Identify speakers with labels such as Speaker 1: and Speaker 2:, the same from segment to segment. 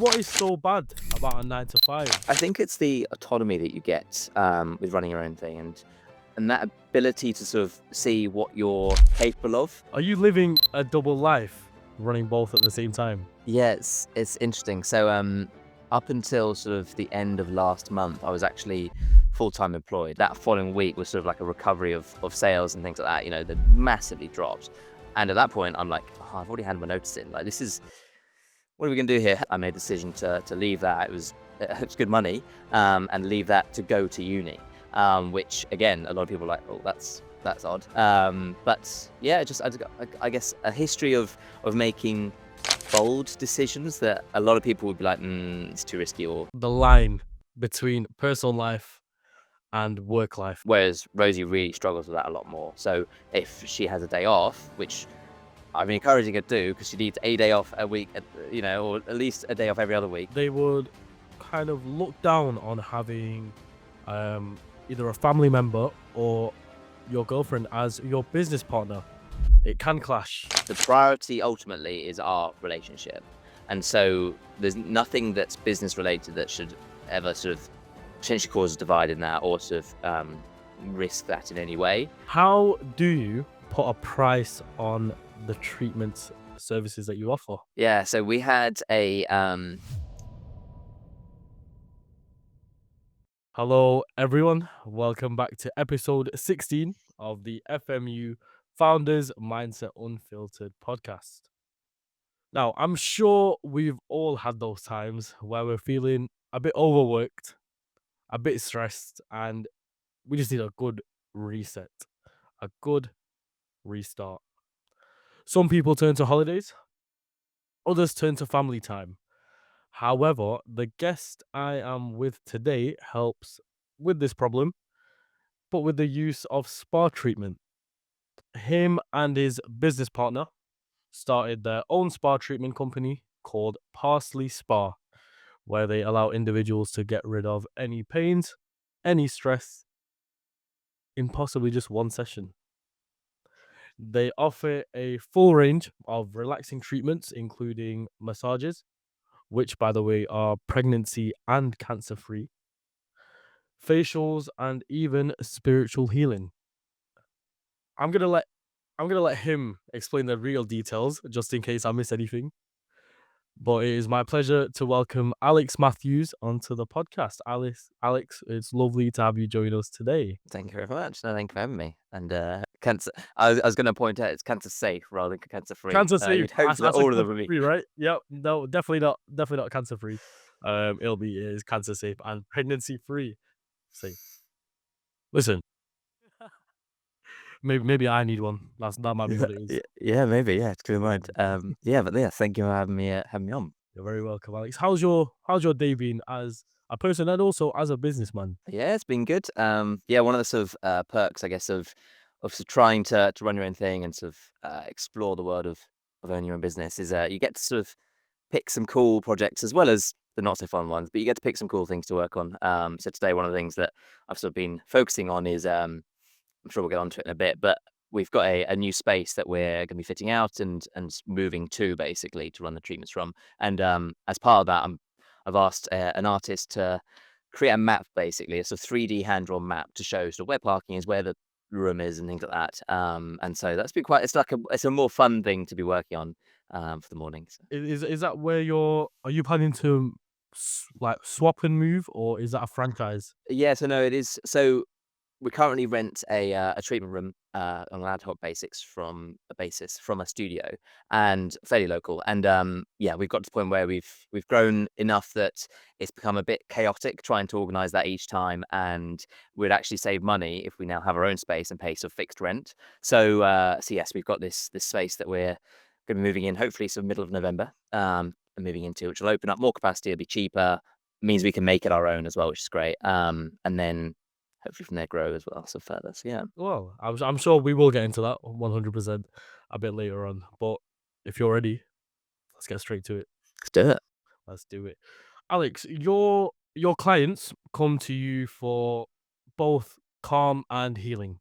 Speaker 1: What is so bad about a 9 to 5?
Speaker 2: I think it's the autonomy that you get with running your own thing and that ability to sort of see what you're capable of.
Speaker 1: Are you living a double life, running both at the same time?
Speaker 2: Yeah, it's interesting. So up until sort of the end of last month, I was actually full-time employed. That following week was sort of like a recovery of sales and things like that, that massively dropped. And at that point, I'm like, oh, I've already had my notice in. Like, what are we gonna do here? I made a decision to leave that. It's good money, and leave that to go to uni. Which again, a lot of people are like, oh, that's odd. But yeah, I guess a history of making bold decisions that a lot of people would be like, it's too risky. Or
Speaker 1: The line between personal life and work life.
Speaker 2: whereas Rosie really struggles with that a lot more. So if she has a day off, which I'm encouraging her to do, because she needs a day off a week, or at least a day off every other week.
Speaker 1: They would kind of look down on having either a family member or your girlfriend as your business partner. It can clash.
Speaker 2: The priority ultimately is our relationship. And so there's nothing that's business related that should ever sort of potentially cause a divide in that, or sort of risk that in any way.
Speaker 1: How do you put a price on the treatment services that you offer?
Speaker 2: Yeah, so we had a
Speaker 1: Hello, everyone. Welcome back to episode 16 of the FMU Founders Mindset Unfiltered podcast. Now, I'm sure we've all had those times where we're feeling a bit overworked, a bit stressed, and we just need a good reset, a good restart. Some people turn to holidays, others turn to family time. However, the guest I am with today helps with this problem, but with the use of spa treatment. Him and his business partner started their own spa treatment company called Parsley Spa, where they allow individuals to get rid of any pains, any stress in possibly just one session. They offer a full range of relaxing treatments, including massages, which, by the way, are pregnancy and cancer free, facials, and even spiritual healing. I'm gonna let him explain the real details, just in case I miss anything. But it is my pleasure to welcome Alex Matthews onto the podcast. Alex, it's lovely to have you join us today.
Speaker 2: Thank you very much. No, thank you for having me. And cancer. I was going to point out it's cancer safe rather than cancer free.
Speaker 1: Cancer safe.
Speaker 2: You'd hope that
Speaker 1: I said
Speaker 2: all of them
Speaker 1: cancer
Speaker 2: would be.
Speaker 1: free, right? Yep. No, definitely not cancer free. It is cancer safe and pregnancy free. Safe. Listen, maybe I need one. That might be what it is.
Speaker 2: Yeah, maybe. Yeah, it's good mind. Yeah, but yeah, thank you for having me on.
Speaker 1: You're very welcome, Alex. How's your day been as a person and also as a businessman?
Speaker 2: Yeah, it's been good. Yeah, one of the sort of perks, I guess, of sort of trying to run your own thing and sort of explore the world of owning your own business is you get to sort of pick some cool projects as well as the not so fun ones, but you get to pick some cool things to work on. So today, one of the things that I've sort of been focusing on is I'm sure we'll get onto it in a bit, but we've got a new space that we're going to be fitting out and moving to, basically, to run the treatments from. And as part of that, I've asked an artist to create a map, basically. It's a 3D hand-drawn map to show sort of where parking is, where the room is, and things like that. And so that's been quite. It's a more fun thing to be working on for the mornings.
Speaker 1: Is that where are you planning to like swap and move, or is that a franchise?
Speaker 2: Yeah, so no, it is. So we currently rent a treatment room on an ad hoc basis from a studio, and fairly local. And yeah, we've got to the point where we've grown enough that it's become a bit chaotic trying to organize that each time, and we'd actually save money if we now have our own space and pay sort of fixed rent. So yes, we've got this space that we're going to be moving in, hopefully sort of middle of November, and moving into, which will open up more capacity. It'll be cheaper, means we can make it our own as well, which is great. And then hopefully from there grow as well, so further. So yeah,
Speaker 1: Well, I'm sure we will get into that 100% a bit later on. But if you're ready, let's get straight to it.
Speaker 2: let's do it.
Speaker 1: Let's do it. Alex, your clients come to you for both calm and healing.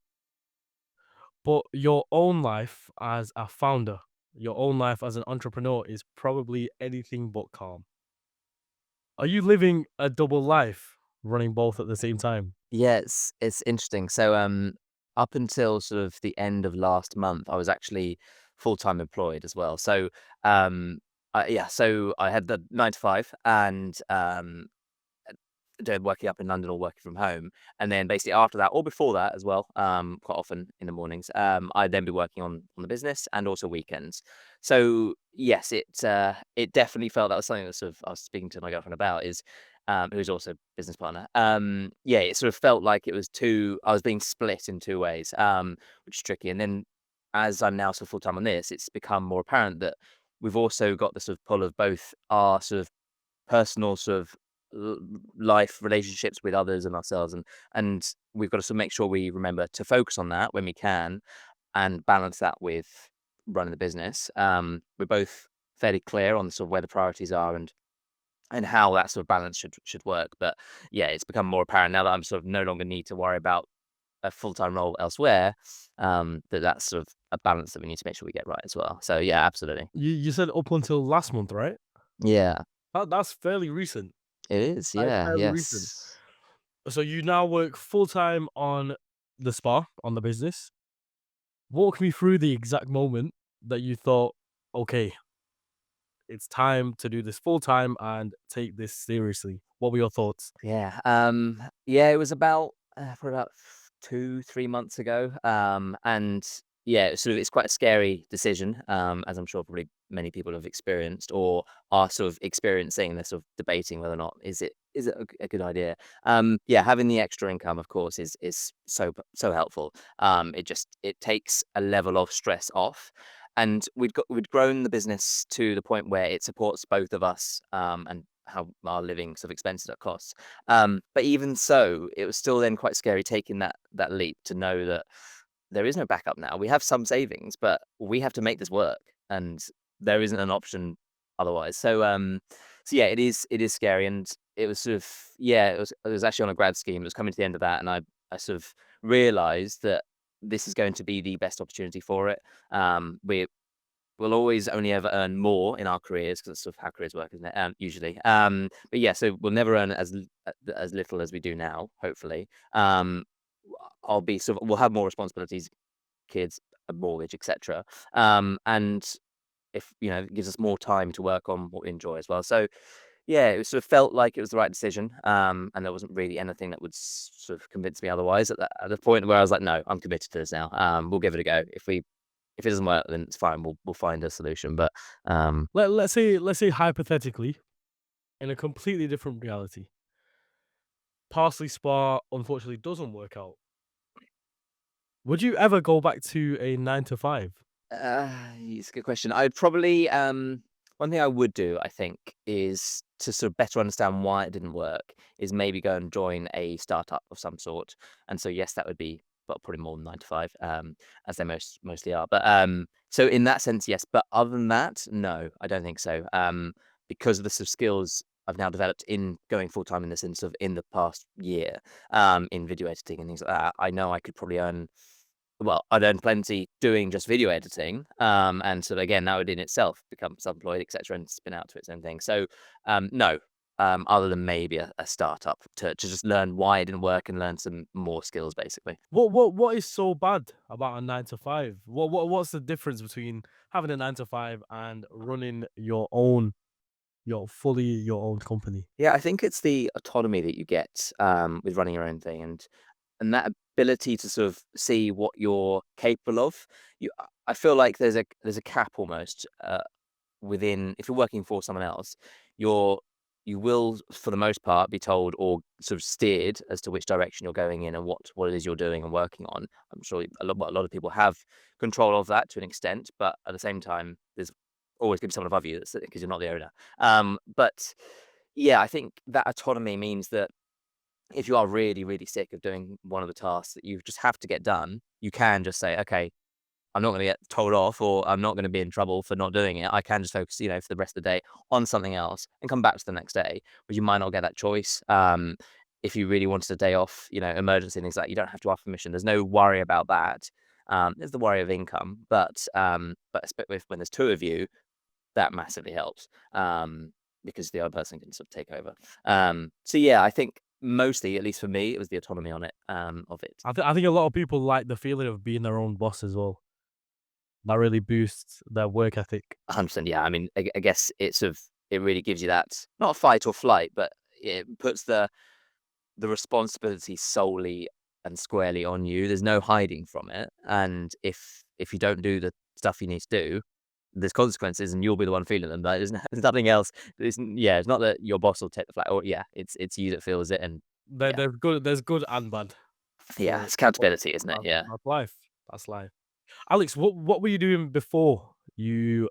Speaker 1: But your own life as a founder, your own life as an entrepreneur is probably anything but calm. Are you living a double life, running both at the same time?
Speaker 2: Yeah, it's interesting. So, up until sort of the end of last month, I was actually full-time employed as well. So, yeah, so I had the 9 to 5 and, doing working up in London or working from home. And then basically after that, or before that as well, quite often in the mornings, I'd then be working on the business and also weekends. So yes, it definitely felt that was something that sort of I was speaking to my girlfriend about is who's also a business partner. Yeah, it sort of felt like it was I was being split in two ways, which is tricky. And then as I'm now sort of full time on this, it's become more apparent that we've also got the sort of pull of both our sort of personal sort of l life relationships with others and ourselves, and we've got to sort of make sure we remember to focus on that when we can and balance that with running the business. We're both fairly clear on sort of where the priorities are and how that sort of balance should work. But yeah, it's become more apparent now that I'm sort of no longer need to worry about a full-time role elsewhere, that's sort of a balance that we need to make sure we get right as well. So yeah, absolutely.
Speaker 1: You said up until last month, right?
Speaker 2: Yeah,
Speaker 1: That's fairly recent.
Speaker 2: it is.
Speaker 1: That is
Speaker 2: Yeah,
Speaker 1: fairly recent.
Speaker 2: yes.
Speaker 1: So you now work full time on the spa, on the business. Walk me through the exact moment that you thought, okay, it's time to do this full time and take this seriously. What were your thoughts?
Speaker 2: Yeah, yeah, it was about, for about 2, 3 months ago, and yeah, it's quite a scary decision, as I'm sure probably many people have experienced or are sort of experiencing. They're sort of debating whether or not is it a good idea. Yeah, having the extra income, of course, is so helpful. It takes a level of stress off, and we'd grown the business to the point where it supports both of us, and how our living sort of expenses are costs. But even so, it was still then quite scary taking that leap to know that there is no backup now. We have some savings, but we have to make this work, and there isn't an option otherwise. So yeah, it is scary, and it was sort of yeah, it was actually on a grad scheme. It was coming to the end of that, and I sort of realised that this is going to be the best opportunity for it. We'll always only ever earn more in our careers because that's sort of how careers work, isn't it? Usually. But yeah, so we'll never earn as little as we do now, hopefully. We'll have more responsibilities, kids, a mortgage, etc. And if it gives us more time to work on what we enjoy as well. So yeah, it sort of felt like it was the right decision. And there wasn't really anything that would sort of convince me otherwise at the point where I was like, no, I'm committed to this now. We'll give it a go. If it doesn't work, then it's fine. We'll find a solution. But
Speaker 1: Let's say hypothetically, in a completely different reality, Parsley Spa unfortunately doesn't work out. Would you ever go back to a 9 to 5?
Speaker 2: it's a good question. I'd probably one thing I would do, I think, is to sort of better understand why it didn't work. Is maybe go and join a startup of some sort. And so yes, that would be well probably more than 9 to 5, as they mostly are. But so in that sense, yes. But other than that, no, I don't think so. Because of the sort of skills I've now developed in going full time in the sense of in the past year, in video editing and things like that, I know I could probably earn well, I'd earned plenty doing just video editing, and so again, that would in itself become self-employed, et cetera, and spin out to its own thing. So, no, other than maybe a startup to just learn why it didn't work and learn some more skills, basically.
Speaker 1: What is so bad about a 9 to 5? What's the difference between having a 9 to 5 and running your own company?
Speaker 2: Yeah, I think it's the autonomy that you get with running your own thing, and that ability to sort of see what you're capable of. I feel like there's a cap almost within if you're working for someone else, you're you will for the most part be told or sort of steered as to which direction you're going in and what it is you're doing and working on. I'm sure a lot of people have control of that to an extent, but at the same time, there's always going to be someone above you because you're not the owner. But yeah, I think that autonomy means that if you are really, really sick of doing one of the tasks that you just have to get done, you can just say, okay, I'm not going to get told off or I'm not going to be in trouble for not doing it. I can just focus, for the rest of the day on something else and come back to the next day, but you might not get that choice. If you really wanted a day off, emergency and things like that, you don't have to ask permission. There's no worry about that. There's the worry of income, but when there's two of you, that massively helps. because the other person can sort of take over. So yeah, I think mostly, at least for me, it was the autonomy on it, of it.
Speaker 1: I think a lot of people like the feeling of being their own boss as well. That really boosts their work ethic.
Speaker 2: 100%. Yeah. I mean, I guess it's sort of, it really gives you that, not fight or flight, but it puts the responsibility solely and squarely on you. There's no hiding from it. And if you don't do the stuff you need to do, there's consequences, and you'll be the one feeling them. Like, there's nothing else. Yeah, it's not that your boss will take the flat. Or yeah, it's you that feels it. And
Speaker 1: There,
Speaker 2: yeah,
Speaker 1: there's good and bad.
Speaker 2: yeah,
Speaker 1: For
Speaker 2: it's accountability, isn't it?
Speaker 1: that's,
Speaker 2: Yeah.
Speaker 1: that's life. That's life. Alex, what were you doing before you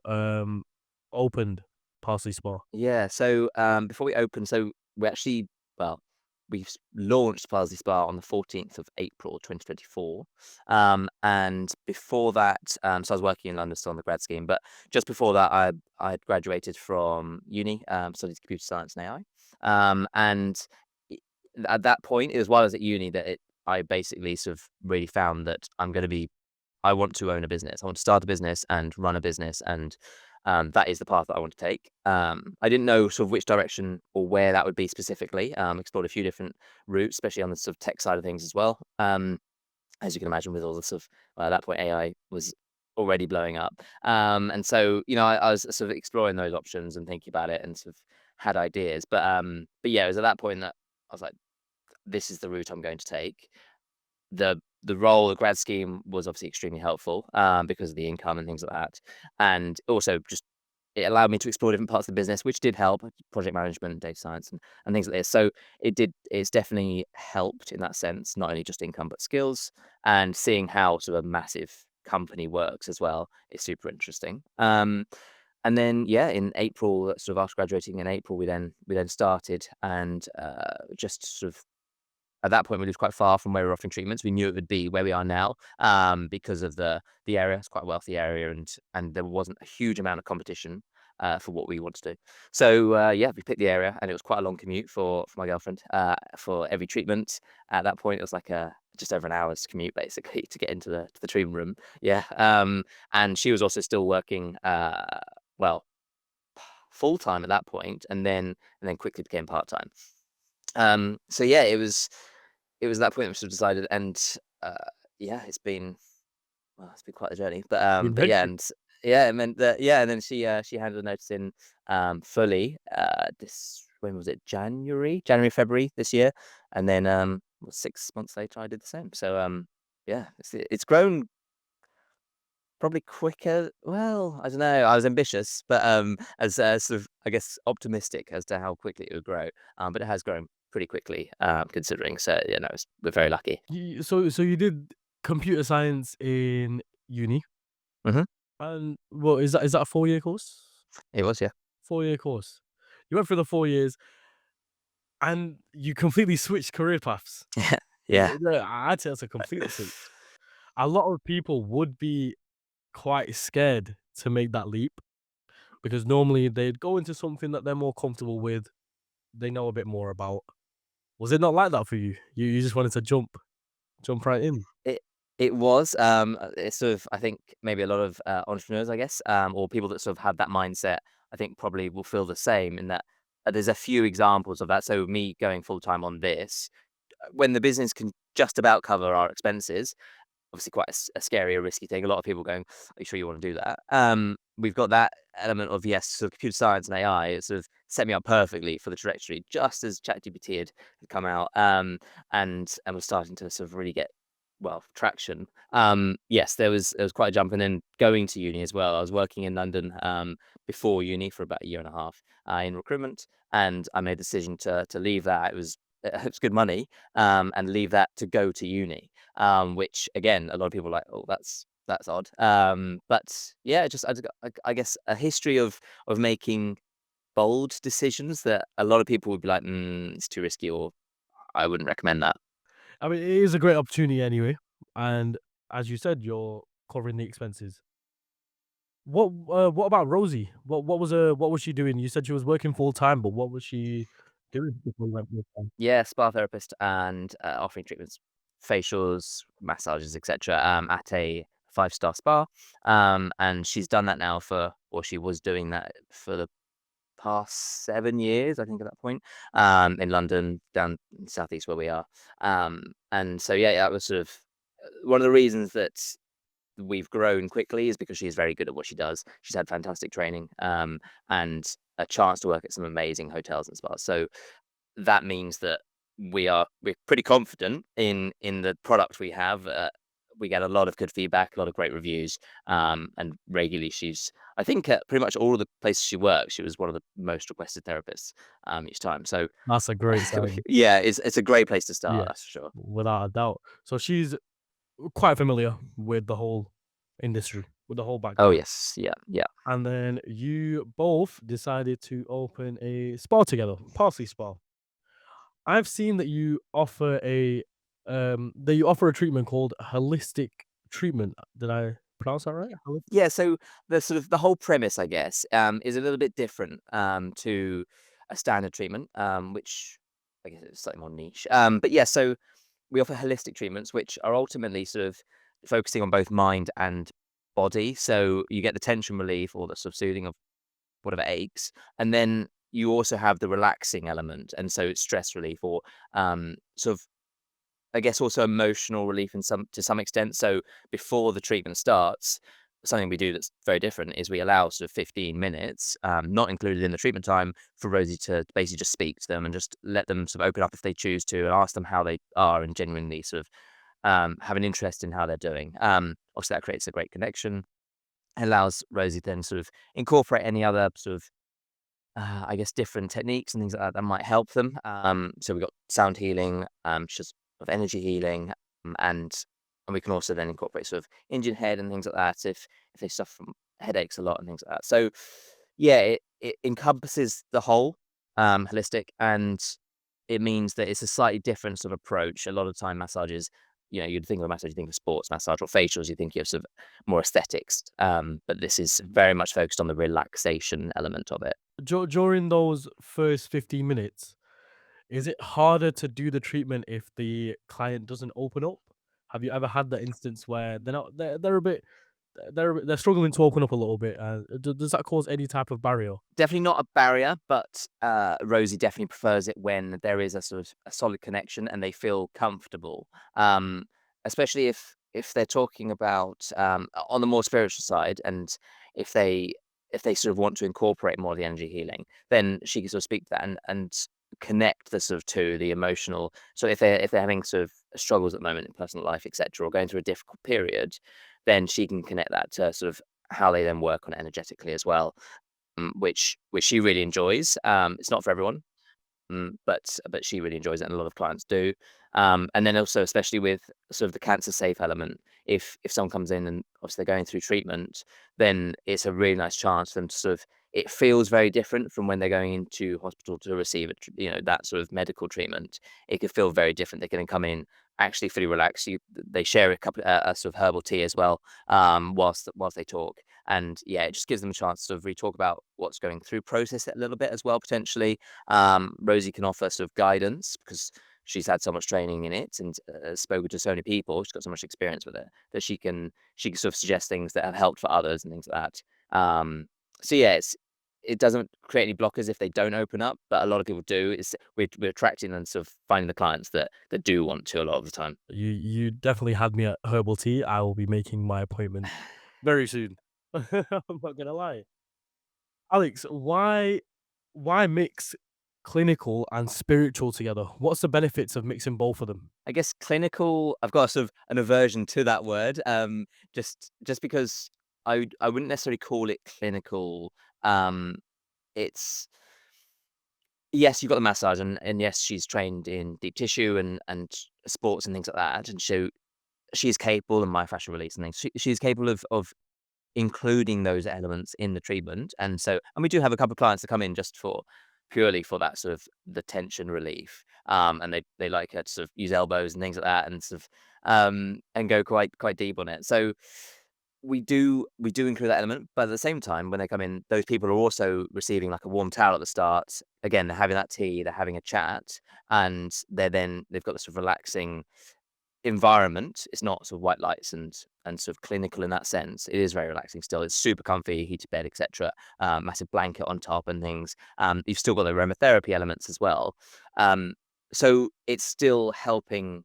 Speaker 1: opened Parsley Spa?
Speaker 2: Yeah, so, before we open, so we actually, well, launched Parsley Spa on the 14th of April 2024. And before that, so I was working in London still on the grad scheme, but just before that, I'd graduated from uni, studied computer science and AI. And i at that point, it was while I was at uni that I basically sort of really found that I want to own a business. I want to start a business and run a business, and that is the path that I want to take. I didn't know sort of which direction or where that would be specifically. Explored a few different routes, especially on the sort of tech side of things as well. As you can imagine, with all the sort of, well, at that point, AI was already blowing up. And so, I was sort of exploring those options and thinking about it and sort of had ideas. But yeah, it was at that point that I was like, this is the route I'm going to take. The role, the grad scheme was obviously extremely helpful, because of the income and things like that. And also just it allowed me to explore different parts of the business, which did help, like project management, data science, and things like this. So it's definitely helped in that sense, not only just income, but skills, and seeing how sort of a massive company works as well is super interesting. And then yeah, in April, sort of after graduating in April, we then started, and just sort of at that point, we lived quite far from where we were offering treatments. We knew it would be where we are now, because of the area. It's quite a wealthy area, and there wasn't a huge amount of competition, for what we want to do. So yeah, we picked the area, and it was quite a long commute for my girlfriend, for every treatment. At that point, it was like a just over an hour's commute basically to get into the treatment room. Yeah, and she was also still working, well, full time at that point, and then quickly became part time. So yeah, it was that point that we sort of decided, and uh, yeah, it's been quite a journey,
Speaker 1: Been
Speaker 2: but yeah,
Speaker 1: hectic.
Speaker 2: and yeah, it meant that, yeah, and then she handed a notice in, fully, this when was it? January, February this year, and then 6 months later I did the same. So yeah, it's grown probably quicker. Well, I don't know. I was ambitious, but as sort of, I guess, optimistic as to how quickly it would grow. But it has grown pretty quickly, considering. So yeah, no, we're very lucky.
Speaker 1: So you did computer science in uni,
Speaker 2: Hmm.
Speaker 1: and well, is that a 4-year course?
Speaker 2: It was, yeah.
Speaker 1: 4-year course. You went through the 4 years, and you completely switched career paths.
Speaker 2: Yeah.
Speaker 1: Yeah, I'd say that's a complete switch. A lot of people would be quite scared to make that leap because normally they'd go into something that they're more comfortable with, they know a bit more about. Was it not like that for you? You just wanted to jump right in?
Speaker 2: It it was, it's sort of, I think maybe a lot of, entrepreneurs, I guess, or people that sort of have that mindset, I think probably will feel the same in that, there's a few examples of that. So me going full-time on this, when the business can just about cover our expenses, obviously quite a scary, a risky thing. A lot of people going, "Are you sure you want to do that?" We've got that element of, yes, sort of computer science and AI. It sort of set me up perfectly for the trajectory, just as ChatGPT had come out, and was starting to sort of really get, well, traction. Yes, there was quite a jump, and then going to uni as well. I was working in London, before uni for about a year and a half, in recruitment, and I made the decision to leave that. It was good money, and leave that to go to uni, which again, a lot of people are like, oh, that's odd. But yeah, just I guess a history of making bold decisions that a lot of people would be like, it's too risky, or I wouldn't recommend that.
Speaker 1: I mean, it is a great opportunity anyway, and as you said, you're covering the expenses. What about Rosie? What was she doing? You said she was working full time, but what was she doing before you went full time?
Speaker 2: Yeah, spa therapist, and offering treatments, facials, massages, etc. At a five-star spa, and she's done that now for, or she was doing that for the past 7 years, I think, at that point, in London, down in southeast where we are. And so yeah, that was sort of one of the reasons that we've grown quickly is because she's very good at what she does. She's had fantastic training, and a chance to work at some amazing hotels and spas. So that means that we're pretty confident in the product we have. We get a lot of good feedback, a lot of great reviews, and regularly I think at pretty much all of the places she works, she was one of the most requested therapists each time. So
Speaker 1: That's a great sign.
Speaker 2: yeah, it's a great place to start,
Speaker 1: Yeah,
Speaker 2: that's for sure.
Speaker 1: without a doubt. So she's quite familiar with the whole industry, with the whole
Speaker 2: Oh
Speaker 1: background.
Speaker 2: yes, yeah, yeah.
Speaker 1: And then you both decided to open a spa together, Parsley Spa. I've seen that you offer a treatment called holistic treatment. Did I pronounce that right?
Speaker 2: Yeah, so the whole premise, I guess, is a little bit different to a standard treatment, which I guess is slightly more niche. But yeah, so we offer holistic treatments, which are ultimately sort of focusing on both mind and body. So you get the tension relief or the sort of soothing of whatever aches, and then you also have the relaxing element, and so it's stress relief or sort of I guess also emotional relief in to some extent. So before the treatment starts, something we do that's very different is we allow sort of 15 minutes, not included in the treatment time, for Rosie to basically just speak to them and just let them sort of open up if they choose to and ask them how they are and genuinely sort of have an interest in how they're doing. Obviously, that creates a great connection. It allows Rosie then sort of incorporate any other sort of I guess different techniques and things like that that might help them. So we've got sound healing, just of energy healing, and we can also then incorporate sort of engine head and things like that if they suffer from headaches a lot and things like that. So yeah, it encompasses the whole holistic, and it means that it's a slightly different sort of approach. A lot of time massages, you'd think of a massage, you think of sports massage or facials, you think of sort of more aesthetics. But this is very much focused on the relaxation element of it.
Speaker 1: During those first 15 minutes, is it harder to do the treatment if the client doesn't open up? Have you ever had that instance where they're a bit they're struggling to open up a little bit? Does that cause any type of barrier?
Speaker 2: Definitely not a barrier, but Rosie definitely prefers it when there is a sort of a solid connection and they feel comfortable. Especially if they're talking about on the more spiritual side, and if they if they sort of want to incorporate more of the energy healing, then she can sort of speak to that and connect the sort of to the emotional. So if they're having sort of struggles at the moment in personal life, etc., or going through a difficult period, then she can connect that to sort of how they then work on it energetically as well, which she really enjoys. It's not for everyone, but she really enjoys it, and a lot of clients do. And then also, especially with sort of the cancer safe element, if someone comes in and obviously they're going through treatment, then it's a really nice chance for them to sort of. It feels very different from when they're going into hospital to receive that sort of medical treatment. It could feel very different. They can come in actually fully relaxed. They share a sort of herbal tea as well, whilst they talk. And yeah, it just gives them a chance to sort of really talk about what's going through, process it a little bit as well, potentially. Rosie can offer sort of guidance because she's had so much training in it and spoken to so many people. She's got so much experience with it that she can sort of suggest things that have helped for others and things like that. So yeah, it doesn't create any blockers if they don't open up, but a lot of people do. We're attracting and sort of finding the clients that do want to a lot of the time.
Speaker 1: You definitely had me at herbal tea. I will be making my appointment very soon. I'm not gonna lie. Alex, why mix clinical and spiritual together? What's the benefits of mixing both of them?
Speaker 2: I guess clinical, I've got sort of an aversion to that word, just because I wouldn't necessarily call it clinical. Um, it's yes, you've got the massage, and yes, she's trained in deep tissue and sports and things like that, and so she's capable, and myofascial release and things. She's capable of including those elements in the treatment, and we do have a couple of clients that come in just for purely for that sort of the tension relief, and they like her to sort of use elbows and things like that, and sort of and go quite deep on it. So we do include that element, but at the same time, when they come in, those people are also receiving like a warm towel at the start. Again, they're having that tea, they're having a chat, and they've got this sort of relaxing environment. It's not sort of white lights and and sort of clinical in that sense. It is very relaxing still. It's super comfy, heated bed, etc. Massive blanket on top and things. You've still got the aromatherapy elements as well. Um, so it's still helping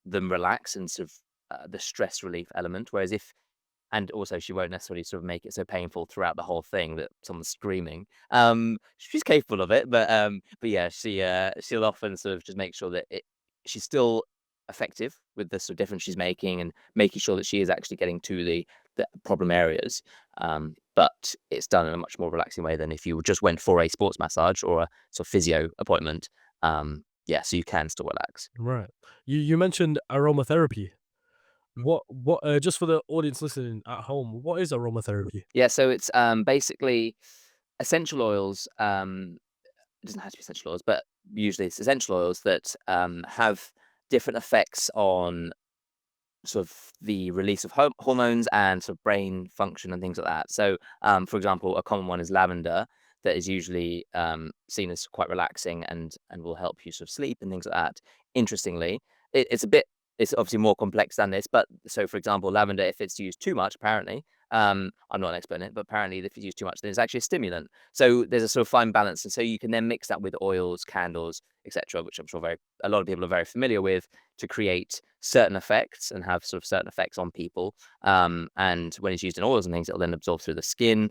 Speaker 2: them relax and sort of the stress relief element. Whereas if and also she won't necessarily sort of make it so painful throughout the whole thing that someone's screaming. She's capable of it, but yeah, she'll often sort of just make sure that she's still effective with the sort of difference she's making and making sure that she is actually getting to the problem areas. But it's done in a much more relaxing way than if you just went for a sports massage or a sort of physio appointment. Yeah, so you can still relax.
Speaker 1: Right. You mentioned aromatherapy. What just for the audience listening at home, what is aromatherapy?
Speaker 2: Yeah, so it's basically essential oils. It doesn't have to be essential oils, but usually it's essential oils that have different effects on sort of the release of hormones and sort of brain function and things like that. So, for example, a common one is lavender that is usually seen as quite relaxing and will help you sort of sleep and things like that. Interestingly, it's a bit it's obviously more complex than this, but so for example, lavender, if it's used too much, apparently, I'm not an expert in it, but apparently if it's used too much, then it's actually a stimulant. So there's a sort of fine balance, and so you can then mix that with oils, candles, etc., which I'm sure a lot of people are very familiar with to create certain effects and have sort of certain effects on people. And when it's used in oils and things, it'll then absorb through the skin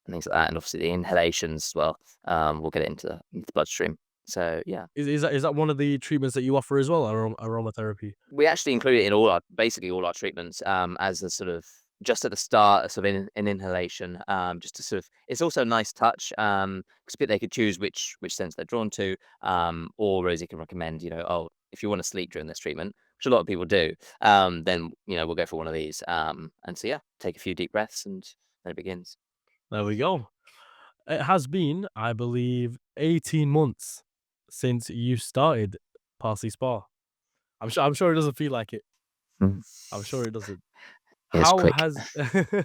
Speaker 2: and things like that. And obviously the inhalations as well. We'll get it into the bloodstream. So yeah,
Speaker 1: Is that one of the treatments that you offer as well, aromatherapy?
Speaker 2: we actually include it in basically all our treatments as a sort of just at the start, a sort of an inhalation, just to sort of. It's also a nice touch because they could choose which sense they're drawn to, or Rosie can recommend, oh, if you want to sleep during this treatment, which a lot of people do, then we'll go for one of these. And so yeah, take a few deep breaths and then it begins.
Speaker 1: There we go. It has been, I believe, 18 months since you started Parsley Spa. I'm sure it doesn't feel like it.
Speaker 2: Mm.
Speaker 1: I'm sure it doesn't.
Speaker 2: It's
Speaker 1: How
Speaker 2: quick.
Speaker 1: has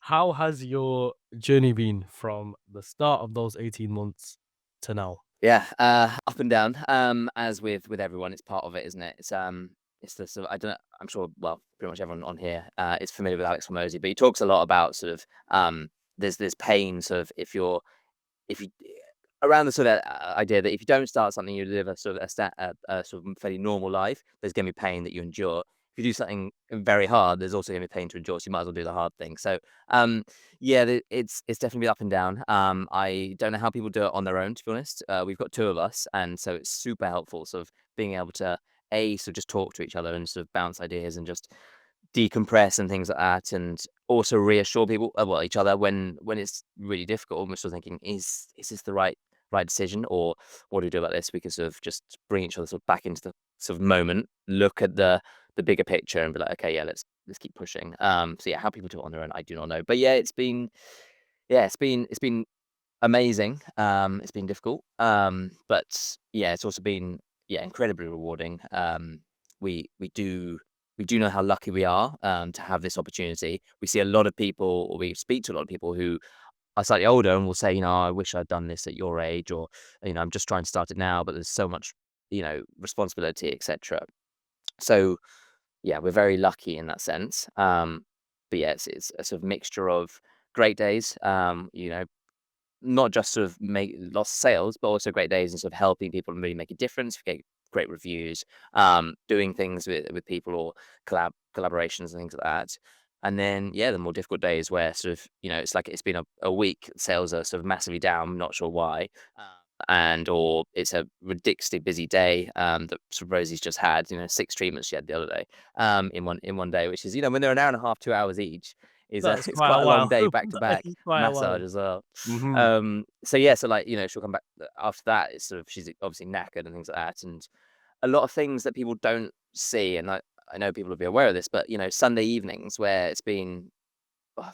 Speaker 1: how has your journey been from the start of those 18 months to now?
Speaker 2: Yeah, up and down. As with everyone, it's part of it, isn't it? It's the sort of I don't know, I'm sure. Well, pretty much everyone on here is familiar with Alex Hormozy, but he talks a lot about sort of there's pain. Sort of if you around the sort of idea that if you don't start something, you live a sort of a sort of fairly normal life. There's going to be pain that you endure. If you do something very hard, there's also going to be pain to endure. So you might as well do the hard thing. So, yeah, it's definitely up and down. I don't know how people do it on their own. To be honest, we've got two of us, and so it's super helpful. Sort of being able to sort of just talk to each other and sort of bounce ideas and just decompress and things like that, and also reassure people, well, each other when it's really difficult. Almost sort of thinking, is this the right decision, or what do we do about this? We can sort of just bring each other sort of back into the sort of moment, look at the bigger picture, and be like, okay, yeah, let's keep pushing. So yeah, how people do it on their own, I do not know, but yeah, it's been amazing. It's been difficult, but yeah, it's also been incredibly rewarding. We do know how lucky we are to have this opportunity. We see a lot of people, or we speak to a lot of people who are slightly older and will say, I wish I'd done this at your age, or I'm just trying to start it now, but there's so much, responsibility, etc. So yeah, we're very lucky in that sense. But yeah, it's a sort of mixture of great days, not just sort of make lots of sales, but also great days and sort of helping people and really make a difference, get great reviews, doing things with people or collaborations and things like that. And then, yeah, the more difficult days where sort of, it's like it's been a week, sales are sort of massively down, not sure why. And or it's a ridiculously busy day that sort of Rosie's just had, 6 treatments she had the other day in one day, which is, when they're an hour and a half, 2 hours each, is
Speaker 1: That's
Speaker 2: it's
Speaker 1: quite
Speaker 2: quite
Speaker 1: a
Speaker 2: a long
Speaker 1: while.
Speaker 2: day back to
Speaker 1: That
Speaker 2: back
Speaker 1: is quite a
Speaker 2: massage
Speaker 1: while.
Speaker 2: as well.
Speaker 1: Mhm.
Speaker 2: So yeah, so like, she'll come back after that. It's sort of she's obviously knackered and things like that, and a lot of things that people don't see. And I know people will be aware of this, but Sunday evenings where it's been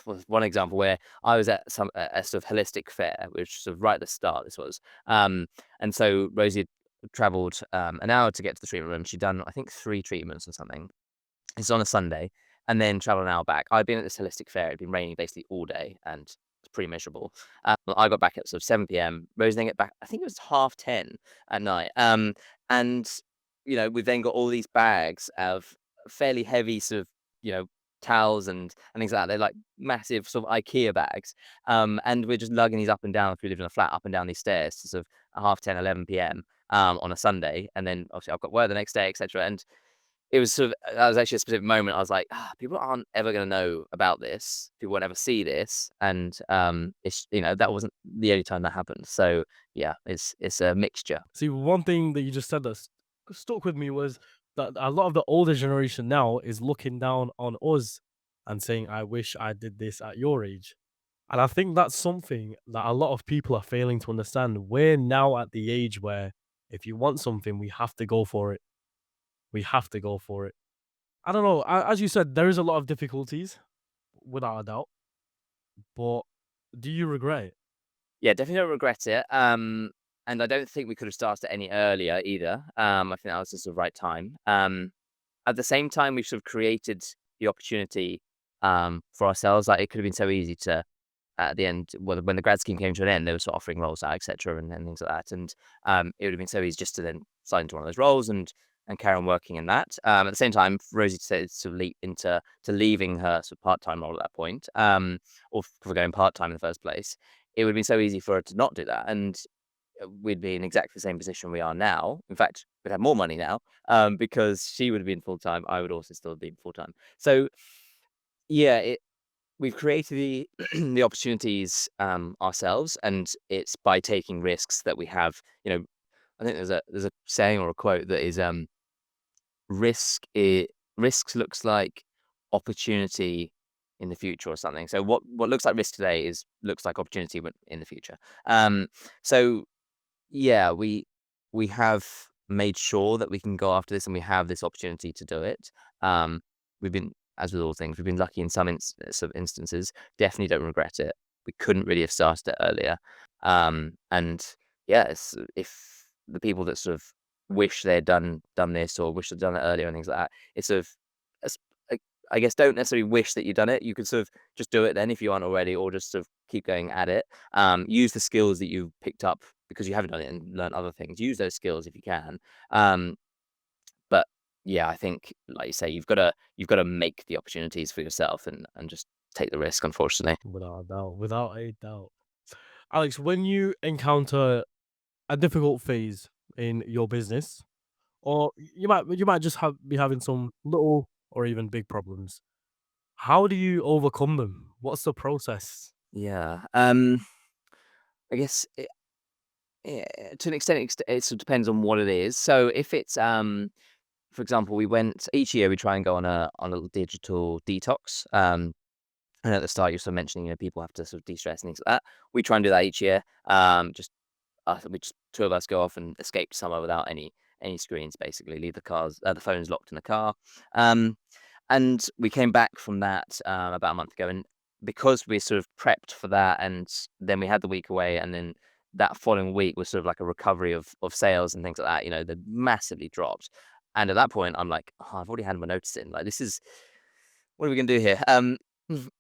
Speaker 2: was one example where I was at a sort of holistic fair, which sort of right at the start. This was, and so Rosie had travelled an hour to get to the treatment room. She'd done I think 3 treatments or something. It's on a Sunday, and then travel an hour back. I'd been at this holistic fair. It'd been raining basically all day, and it's pretty miserable. I got back at sort of 7 p.m. Rose then get back. I think it was 10:30 at night. And we've then got all these bags of fairly heavy sort of you know towels and things like that. They're like massive sort of IKEA bags. And we're just lugging these up and down, if we live in a flat, up and down these stairs to sort of 10:30, 11 p.m. On a Sunday. And then obviously I've got work the next day, etc. And it was sort of that was actually a specific moment. I was like, people aren't ever going to know about this. People won't ever see this. And it's that wasn't the only time that happened. So yeah, it's a mixture.
Speaker 1: See, one thing that you just said that stuck with me was that a lot of the older generation now is looking down on us and saying, I wish I did this at your age. And I think that's something that a lot of people are failing to understand. We're now at the age where if you want something, we have to go for it. We have to go for it. I don't know. As you said, there is a lot of difficulties, without a doubt. But do you regret it?
Speaker 2: Yeah, definitely don't regret it. And I don't think we could have started any earlier either. I think that was just the right time. At the same time, we've sort of created the opportunity for ourselves. Like it could have been so easy to at the end, when the grad scheme came to an end, they were sort of offering roles out, etc., and things like that. And it would have been so easy just to then sign into one of those roles and carry on working in that. At the same time, for Rosie to leap into leaving her sort of part time role at that point, or for going part time in the first place, it would have been so easy for her to not do that, and we'd be in exactly the same position we are now. In fact, we'd have more money now because she would have been full time. I would also still be full time. So yeah, we've created the the opportunities ourselves, and it's by taking risks that we have. I think there's a saying or a quote that is risks looks like opportunity in the future or something. So what looks like risk today is looks like opportunity in the future. Um, so yeah, we have made sure that we can go after this, and we have this opportunity to do it. Um, we've been, as with all things, we've been lucky in some instances. Definitely don't regret it. We couldn't really have started it earlier. And yeah, if the people that sort of wish they'd done this or wish they'd done it earlier and things like that, it's sort of, it's, I I guess, don't necessarily wish that you'd done it. You could sort of just do it then if you aren't already, or just sort of keep going at it. Use the skills that you've picked up because you haven't done it and learn other things. Use those skills if you can. Um, but yeah, I think, like you say, you've got to make the opportunities for yourself and just take the risk. Unfortunately,
Speaker 1: Without a doubt. Without a doubt. Alex, when you encounter a difficult phase in your business, or you might just be having some little or even big problems, how do you overcome them? What's the process?
Speaker 2: yeah. I guess to an extent, it sort of depends on what it is. So if it's for example, we went each year we try and go on a little digital detox. And at the start, you're sort of mentioning, people have to sort of de-stress and things like that. We try and do that each year. Just we just two of us go off and escape somewhere without any screens. Basically, leave the phones locked in the car. Um, and we came back from that about a month ago, and because we sort of prepped for that, and then we had the week away, and then that following week was sort of like a recovery of sales and things like that. They massively dropped. And at that point, I'm like, I've already had my notice in. Like, this is what are we gonna do here?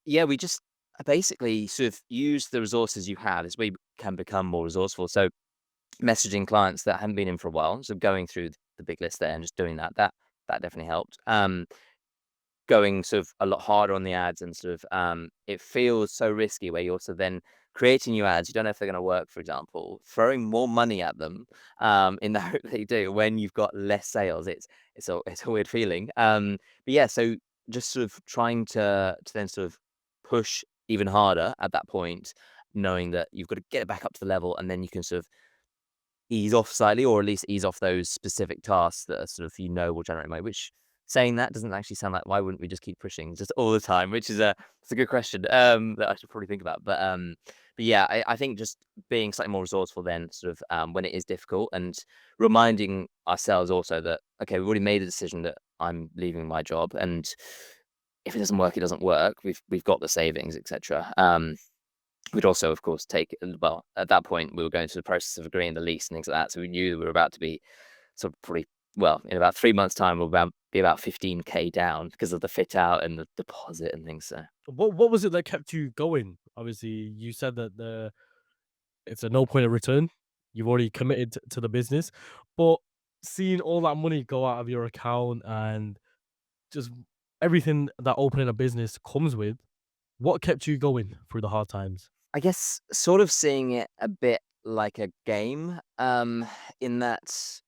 Speaker 2: Yeah, we just basically sort of use the resources you have. Is where you can become more resourceful. So messaging clients that haven't been in for a while, so going through the big list there and just doing that definitely helped. Going sort of a lot harder on the ads, and sort of it feels so risky where you're also then creating new ads. You don't know if they're going to work, for example, throwing more money at them in the hope they do when you've got less sales. It's a weird feeling. But yeah, so just sort of trying to then sort of push even harder at that point, knowing that you've got to get it back up to the level, and then you can sort of ease off slightly, or at least ease off those specific tasks that are sort of, will generate money, which saying that doesn't actually sound like, why wouldn't we just keep pushing just all the time? Which is it's a good question, that I should probably think about. But yeah, I think just being slightly more resourceful then sort of, when it is difficult, and reminding ourselves also that, okay, we've already made a decision that I'm leaving my job, and if it doesn't work, it doesn't work. We've got the savings, etc. We'd also, of course, well, at that point, we were going through the process of agreeing the lease and things like that, so we knew that we were about to be sort of probably, well, in about 3 months' time, be about 15K down because of the fit out and the deposit and things, so
Speaker 1: What was it that kept you going? Obviously, you said that it's a no point of return. You've already committed to the business, but seeing all that money go out of your account and just everything that opening a business comes with, what kept you going through the hard times?
Speaker 2: I guess sort of seeing it a bit like a game, in that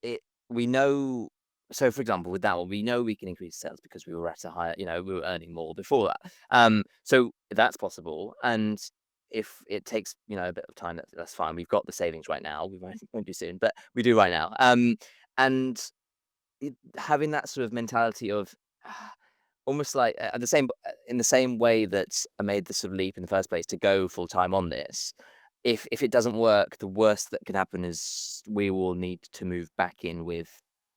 Speaker 2: it we know. So for example, with that one, we know we can increase sales because we were at a higher, we were earning more before that. So that's possible. And if it takes, a bit of time, that's fine. We've got the savings right now. We won't do soon, but we do right now. And having that sort of mentality of almost like in the same way that I made the sort of leap in the first place to go full time on this. If it doesn't work, the worst that can happen is we will need to move back in with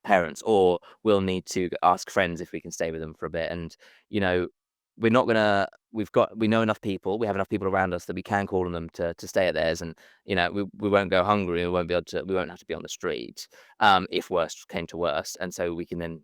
Speaker 2: parents, or we'll need to ask friends if we can stay with them for a bit. And you know, we're not gonna. We know enough people. We have enough people around us that we can call on them to stay at theirs, and we won't go hungry. We won't have to be on the street if worst came to worst, and so we can then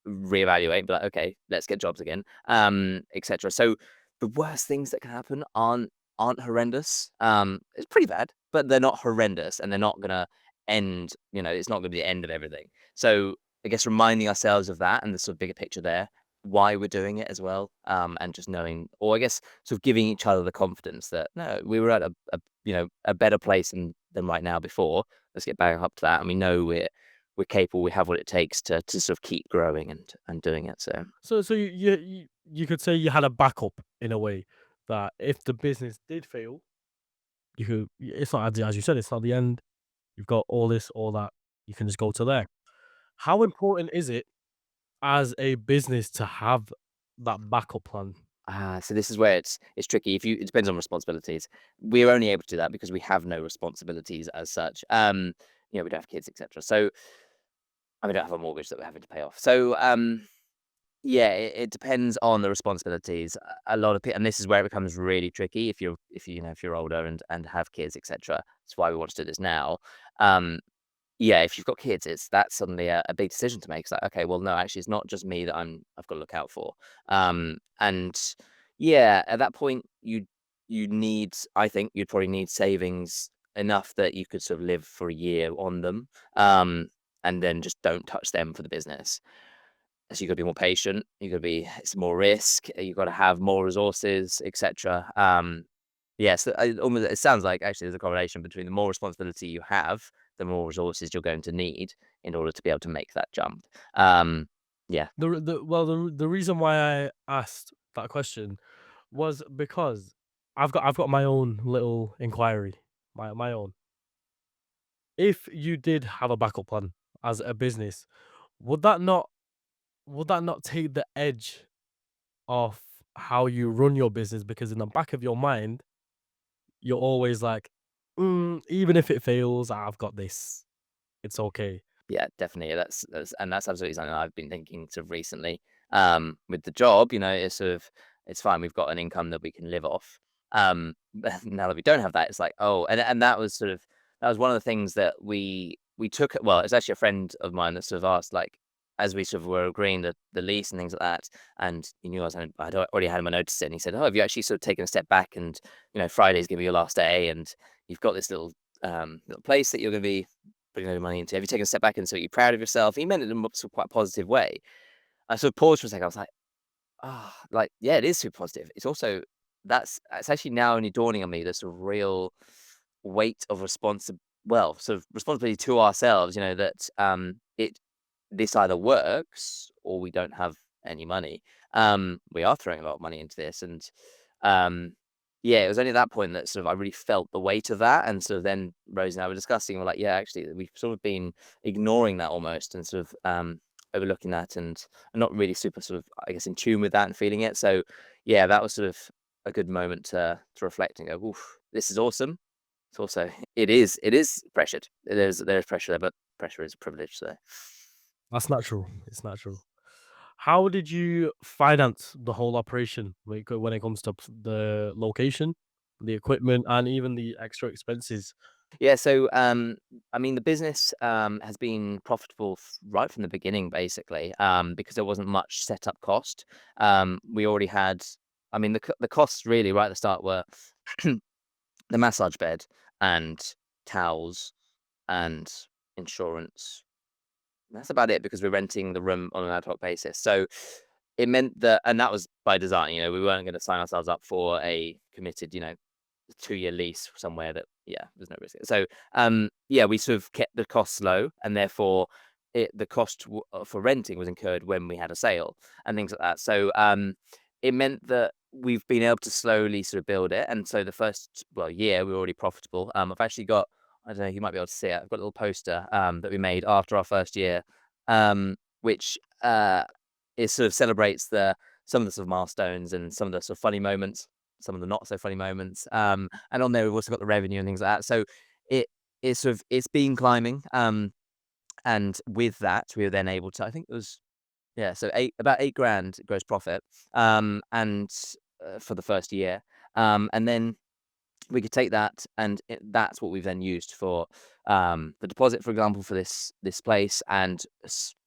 Speaker 2: reevaluate, be like, okay, let's get jobs again, etc. So the worst things that can happen aren't horrendous. It's pretty bad, but they're not horrendous, and they're not gonna end. It's not gonna be the end of everything. So I guess reminding ourselves of that and the sort of bigger picture there, why we're doing it as well, and just knowing, or I guess sort of giving each other the confidence that no, we were at a better place than right now before. Let's get back up to that, and we know we're capable, we have what it takes to sort of keep growing and doing it. So
Speaker 1: So you could say you had a backup in a way that if the business did fail, you could. It's not as you said. It's not the end. You've got all this, all that. You can just go to there. How important is it as a business to have that backup plan?
Speaker 2: so this is where it's tricky. It depends on responsibilities. We're only able to do that because we have no responsibilities as such. We don't have kids, etc. So and we don't have a mortgage that we're having to pay off. So yeah, it depends on the responsibilities. A lot of people, and this is where it becomes really tricky if you're older and have kids, etc. That's why we want to do this now. Um, Yeah, if you've got kids, that's suddenly a big decision to make. It's like, okay, well, no, actually, it's not just me that I've got to look out for. And yeah, at that point, I think you'd probably need savings enough that you could sort of live for a year on them, and then just don't touch them for the business. So you got to be more patient. It's more risk. You got to have more resources, etc. Yes, it sounds like actually there's a correlation between the more responsibility you have, the more resources you're going to need in order to be able to make that jump. Yeah,
Speaker 1: The reason why I asked that question was because I've got my own little inquiry, my own. If you did have a backup plan as a business, would that not would that not take the edge off how you run your business? Because in the back of your mind, you're always like, even if it fails, I've got this. It's okay.
Speaker 2: yeah, definitely. That's absolutely something I've been thinking sort of recently. With the job, it's fine. We've got an income that we can live off. But now that we don't have that, it's like, oh, and that was one of the things that we took. Well, it's actually a friend of mine that sort of asked, like, as we sort of were agreeing the lease and things like that, and he knew I'd already had him a notice, and he said, "Oh, have you actually sort of taken a step back? And Friday's gonna be your last day, and you've got this little place that you're gonna be putting a load of money into. Have you taken a step back and so you're proud of yourself?" He meant it in a sort of quite positive way. I sort of paused for a second. I was like, like, yeah, it is super positive. It's also it's actually now only dawning on me the sort of real weight of sort of responsibility to ourselves, that it this either works or we don't have any money. We are throwing a lot of money into this, and um, yeah, it was only at that point that sort of I really felt the weight of that, and sort of then Rosie and I were discussing. We're like, yeah, actually, we've sort of been ignoring that almost, and sort of overlooking that, and not really super sort of, I guess, in tune with that and feeling it. So yeah, that was sort of a good moment to reflect and go, "Oof, this is awesome." It's also it is pressured. There's pressure there, but pressure is a privilege. So.
Speaker 1: That's natural. It's natural. How did you finance the whole operation when it comes to the location, the equipment, and even the extra expenses?
Speaker 2: Yeah, so I mean, the business has been profitable right from the beginning, basically, because there wasn't much setup cost. We already had, I mean, the costs really right at the start were the massage bed and towels and insurance. That's about it because we're renting the room on an ad hoc basis. So it meant that, and that was by design. We weren't going to sign ourselves up for a committed, 2-year lease somewhere that, there's no risk. So yeah, we sort of kept the costs low, and therefore the cost for renting was incurred when we had a sale and things like that. So it meant that we've been able to slowly sort of build it. And so the first year we were already profitable. I've actually got, I don't know, you might be able to see it. I've got a little poster that we made after our first year, which it sort of celebrates some of the sort of milestones and some of the sort of funny moments, some of the not so funny moments. And on there we've also got the revenue and things like that. So it's been climbing. And with that we were then able to, I think it was, so about 8 grand gross profit, and for the first year, and then we could take that, and that's what we've then used for the deposit, for example, for this place. And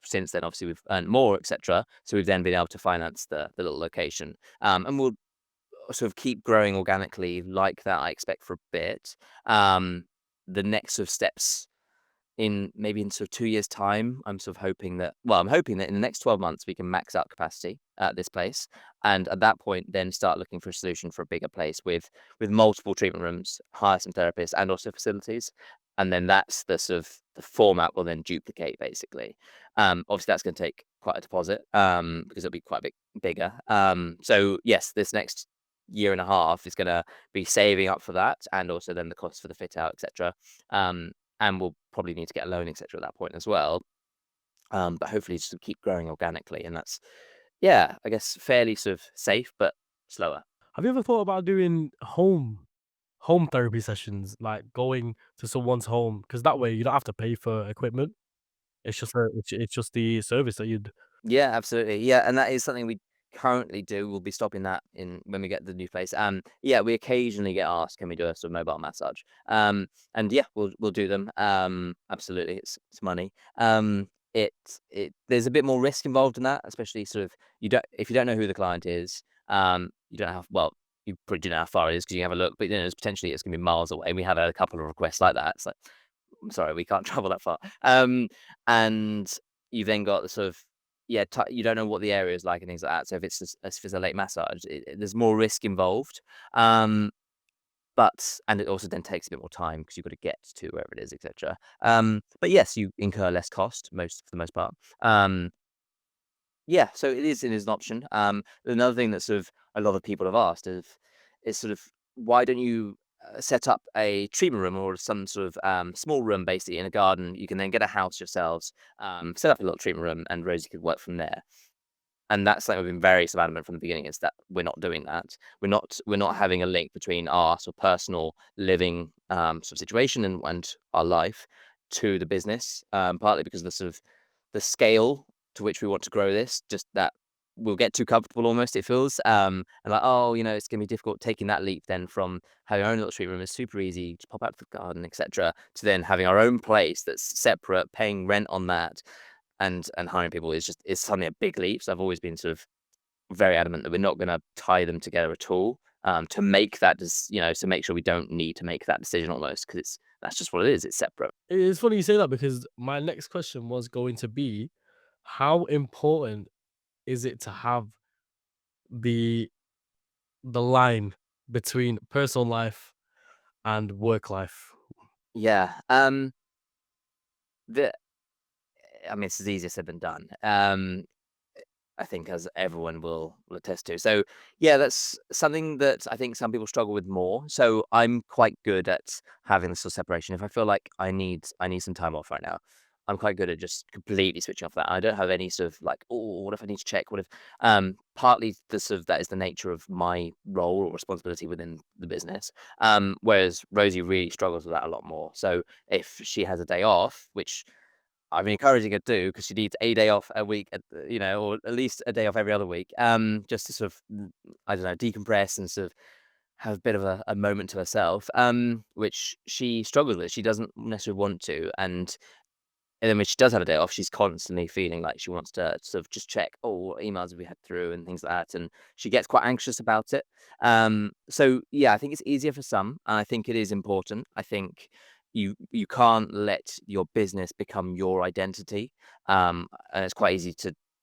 Speaker 2: since then, obviously, we've earned more, etc. So we've then been able to finance the little location, and we'll sort of keep growing organically like that, I expect, for a bit. The next sort of steps in sort of 2 years' time, I'm hoping that in the next 12 months we can max out capacity at this place, and at that point then start looking for a solution for a bigger place with multiple treatment rooms, hire some therapists and also facilities. And then that's the sort of the format will then duplicate, basically. Obviously that's going to take quite a deposit, because it'll be quite a bit bigger. So yes, this next year and a half is going to be saving up for that, and also then the cost for the fit out, etc. And we'll probably need to get a loan, etc. at that point as well. But hopefully just to keep growing organically. And that's, I guess, fairly sort of safe, but slower.
Speaker 1: Have you ever thought about doing home therapy sessions, like going to someone's home? Because that way you don't have to pay for equipment. It's just the service that you'd.
Speaker 2: Yeah, absolutely. Yeah, and that is something we currently do. We'll be stopping that in when we get the new place. Yeah, we occasionally get asked, can we do a sort of mobile massage? And yeah, we'll do them. Absolutely, it's money. It there's a bit more risk involved in that, especially sort of if you don't know who the client is, you don't have you probably don't know how far it is because you can have a look, but potentially it's gonna be miles away. And we had a couple of requests like that. It's like, I'm sorry, we can't travel that far. And you've then got the sort of, you don't know what the area is like and things like that. So if it's a late massage, there's more risk involved. And it also then takes a bit more time because you've got to get to wherever it is, etc. But yes, you incur less cost for the most part. Yeah, so it is an option. Another thing that sort of a lot of people have asked is sort of, why don't you set up a treatment room or some sort of small room basically in a garden? You can then get a house yourselves, set up a little treatment room, and Rosie could work from there. And that's something we've been very adamant from the beginning, is that we're not doing that. We're not having a link between our sort of personal living sort of situation and our life to the business. Partly because of the sort of the scale to which we want to grow this, just that we'll get too comfortable almost, it feels. And like, it's gonna be difficult taking that leap then from having our own little treatment room is super easy, to pop out to the garden, etc., to then having our own place that's separate, paying rent on that, and hiring people is suddenly a big leap. So I've always been sort of very adamant that we're not gonna tie them together at all, to make that to make sure we don't need to make that decision almost, because that's just what it is. It's separate.
Speaker 1: It's funny you say that because my next question was going to be, how important is it to have the line between personal life and work life?
Speaker 2: Yeah. The I mean, it's easier said than done. I think, as everyone will attest to. So yeah, that's something that I think some people struggle with more. So I'm quite good at having this sort of separation. If I feel like I need some time off right now, I'm quite good at just completely switching off that. I don't have any sort of like, oh, what if I need to check? What if partly the sort of that is the nature of my role or responsibility within the business. Whereas Rosie really struggles with that a lot more. So if she has a day off, which I'm encouraging her to do, because she needs a day off a week, or at least a day off every other week, just to sort of, I don't know, decompress and sort of have a bit of a moment to herself, which she struggles with. She doesn't necessarily want to, and then when she does have a day off, she's constantly feeling like she wants to sort of just check, oh, what emails have we had through and things like that, and she gets quite anxious about it. So yeah, I think it's easier for some, and I think it is important. I think you can't let your business become your identity, and it's quite easy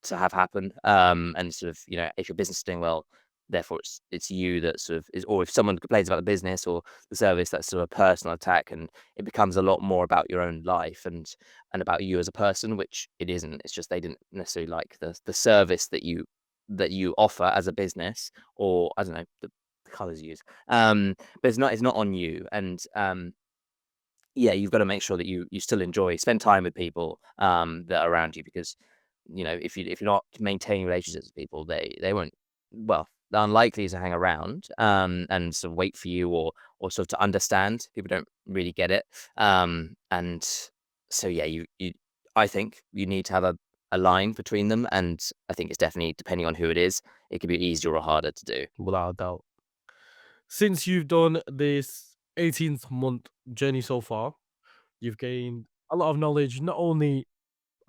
Speaker 2: to to have happen. And sort of, if your business is doing well, therefore it's you that sort of is, or if someone complains about the business or the service, that's sort of a personal attack, and it becomes a lot more about your own life and about you as a person, which it isn't. It's just they didn't necessarily like the service that you offer as a business, or I don't know, the colors you use. But it's not on you. And yeah, you've got to make sure that you still spend time with people that are around you, because if you're not maintaining relationships with people, they won't, well, they're unlikely to hang around and sort of wait for you, or sort of to understand. People don't really get it. And so yeah, you I think you need to have a line between them, and I think it's definitely, depending on who it is, it could be easier or harder to do.
Speaker 1: Without a doubt. Since you've done this 18th month journey so far, you've gained a lot of knowledge, not only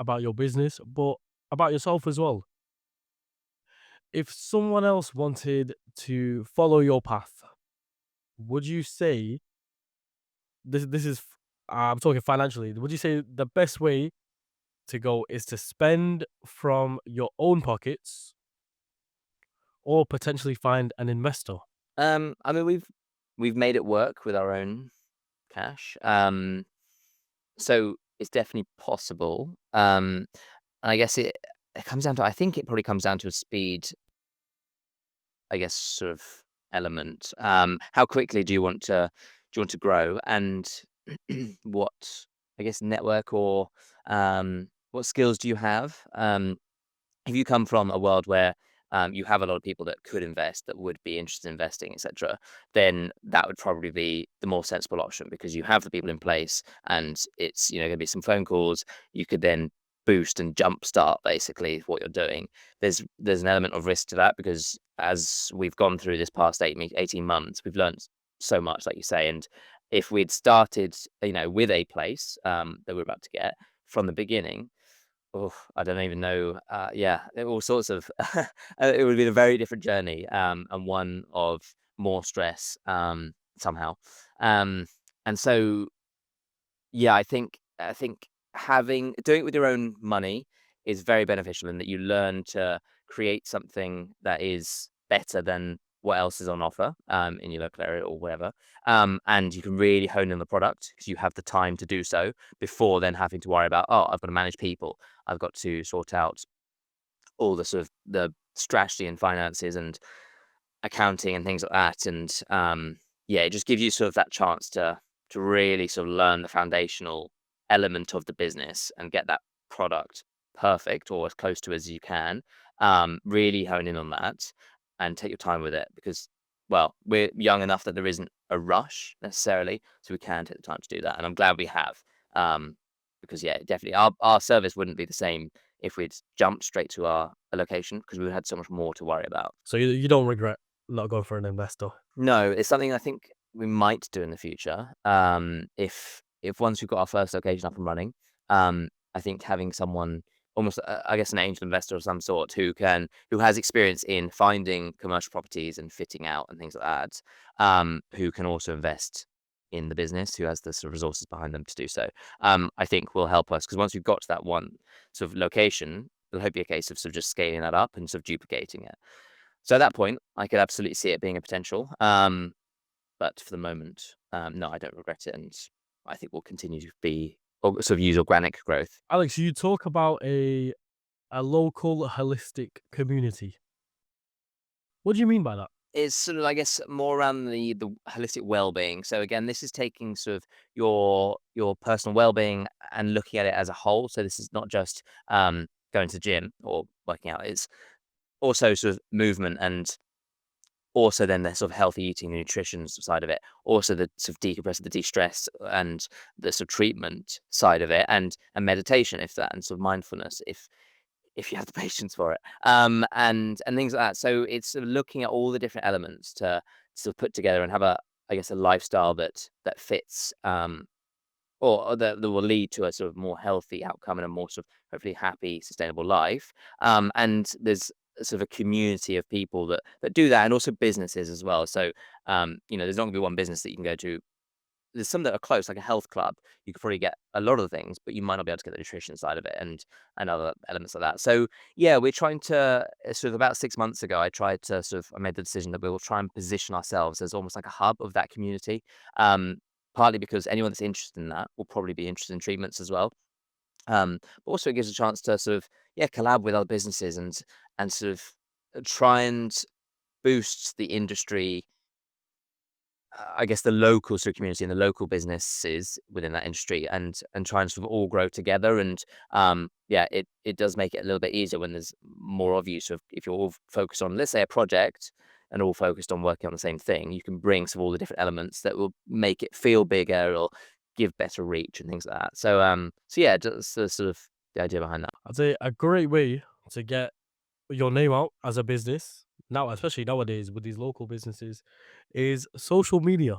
Speaker 1: about your business, but about yourself as well. If someone else wanted to follow your path, would you say this is I'm talking financially, would you say the best way to go is to spend from your own pockets or potentially find an investor?
Speaker 2: I mean, we've made it work with our own cash. So it's definitely possible. And I guess it comes down to, I think it probably comes down to a speed, I guess, sort of element. How quickly do you want to grow, and what, I guess, network or what skills do you have? If you come from a world where you have a lot of people that could invest, that would be interested in investing, etc., then that would probably be the more sensible option, because you have the people in place, and it's going to be some phone calls. You could then boost and jumpstart basically what you're doing. There's an element of risk to that, because as we've gone through this past 18 months, we've learned so much, like you say. And if we'd started, with a place that we're about to get from the beginning, oh, I don't even know. Yeah, all sorts of. It would have been a very different journey, and one of more stress, somehow. Um, and so, yeah, I think having doing it with your own money is very beneficial, in that you learn to create something that is better than what else is on offer in your local area or wherever. And you can really hone in the product, because you have the time to do so, before then having to worry about, oh, I've got to manage people, I've got to sort out all the sort of the strategy and finances and accounting and things like that. And yeah, it just gives you sort of that chance to really sort of learn the foundational element of the business and get that product perfect, or as close to as you can. Really hone in on that and take your time with it, because, well, we're young enough that there isn't a rush necessarily, so we can take the time to do that. And I'm glad we have. Because yeah, definitely our service wouldn't be the same if we'd jumped straight to our a location, because we had so much more to worry about.
Speaker 1: So you don't regret not going for an investor?
Speaker 2: No, it's something I think we might do in the future. If once we've got our first location up and running, I think having someone, almost, I guess, an angel investor of some sort, who has experience in finding commercial properties and fitting out and things like that, who can also invest in the business, who has the sort of resources behind them to do so, I think will help us, because once we've got to that one sort of location, it'll hopefully be a case of sort of just scaling that up and sort of duplicating it. So at that point, I could absolutely see it being a potential. But for the moment, no, I don't regret it, and I think we'll continue to be, or sort of use organic growth.
Speaker 1: Alex, you talk about a local holistic community. What do you mean by that?
Speaker 2: It's sort of, I guess, more around the holistic well-being. So again, this is taking sort of your personal well-being and looking at it as a whole. So this is not just going to the gym or working out. It's also sort of movement, and also then the sort of healthy eating and nutrition side of it, also the sort of decompress, the de-stress, and the sort of treatment side of it, and meditation, if that, and sort of mindfulness, if you have the patience for it, and things like that. So it's sort of looking at all the different elements to sort of put together and have a, I guess, a lifestyle that fits, or that will lead to a sort of more healthy outcome and a more sort of hopefully happy, sustainable life. And there's sort of a community of people that do that, and also businesses as well. So there's not going to be one business that you can go to there's some that are close, like a health club. You could probably get a lot of the things, but you might not be able to get the nutrition side of it and other elements like that. So yeah, we're trying to sort of about 6 months ago, I made the decision that we will try and position ourselves as almost like a hub of that community. Partly because anyone that's interested in that will probably be interested in treatments as well. But also it gives a chance to sort of, yeah, collab with other businesses and sort of try and boost the industry, I guess the local sort of community and the local businesses within that industry and try and sort of all grow together. And yeah, it does make it a little bit easier when there's more of you. So if you're all focused on, let's say, a project and all focused on working on the same thing, you can bring some of all the different elements that will make it feel bigger or give better reach and things like that. So yeah, just the sort of the idea behind that.
Speaker 1: I'd say a great way to get your name out as a business now, especially nowadays with these local businesses, is social media.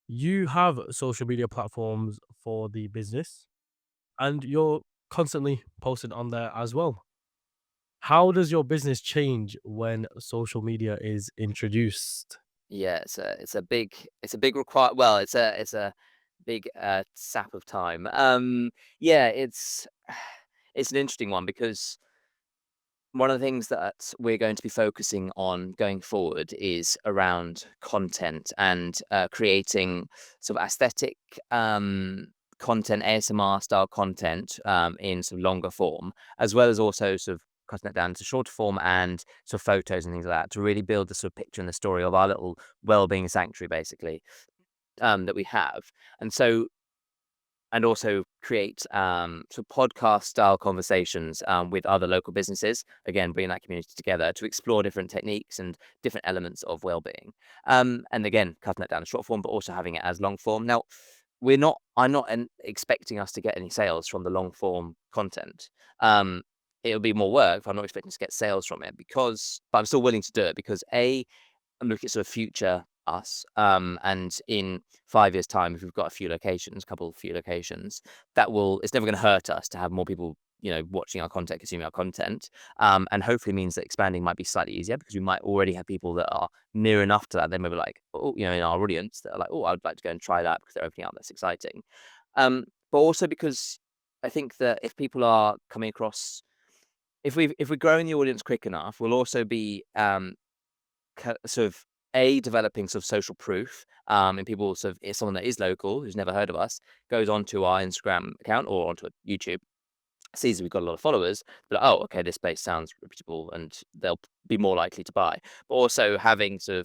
Speaker 1: You have social media platforms for the business and you're constantly posting on there as well. How does your business change when social media is introduced?
Speaker 2: Yeah, it's a big require well, it's a big sap of time. Yeah, it's an interesting one because one of the things that we're going to be focusing on going forward is around content and creating sort of aesthetic content, ASMR style content in sort of longer form, as well as also sort of cutting it down to shorter form and sort of photos and things like that to really build the sort of picture and the story of our little well-being sanctuary, basically, that we have. And so and also create sort of podcast style conversations with other local businesses. Again, bringing that community together to explore different techniques and different elements of well-being. And again, cutting that down to short form, but also having it as long form. Now, I'm not expecting us to get any sales from the long form content. It'll be more work, but I'm not expecting to get sales from it but I'm still willing to do it because I'm looking at sort of future us, and in 5 years' time, if we've got a few locations, it's never gonna hurt us to have more people, watching our content, consuming our content, and hopefully means that expanding might be slightly easier because we might already have people that are near enough to that. They may be like, oh, in our audience that are like, oh, I'd like to go and try that because they're opening up. That's exciting. But also because I think that if people are coming across, if we're growing the audience quick enough, we'll also be sort of developing sort of social proof, and people sort of if someone that is local who's never heard of us goes onto our Instagram account or onto YouTube, sees that we've got a lot of followers, but oh, okay, this place sounds reputable, and they'll be more likely to buy. But also having the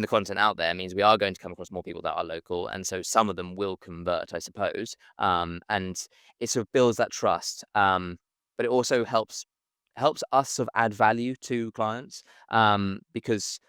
Speaker 2: content out there means we are going to come across more people that are local, and so some of them will convert, I suppose. And it sort of builds that trust, but it also helps us sort of add value to clients, because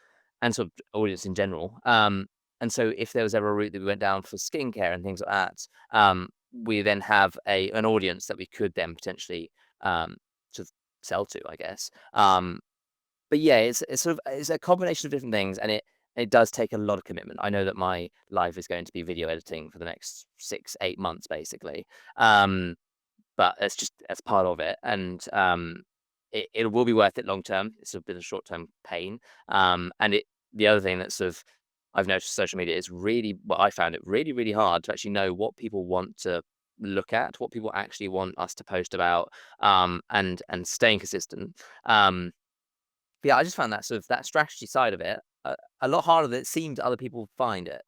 Speaker 2: and sort of audience in general. And so if there was ever a route that we went down for skincare and things like that, we then have an audience that we could then potentially sort of sell to, I guess. But yeah, it's a combination of different things, and it does take a lot of commitment. I know that my life is going to be video editing for the next 6, 8 months, basically. But that's part of it, and it will be worth it long term. It's a bit of short term pain, and the other thing that sort of I've noticed social media is I found it really really hard to actually know what people want to look at, what people actually want us to post about, and staying consistent. But yeah, I just found that sort of that strategy side of it a lot harder than it seemed other people find it.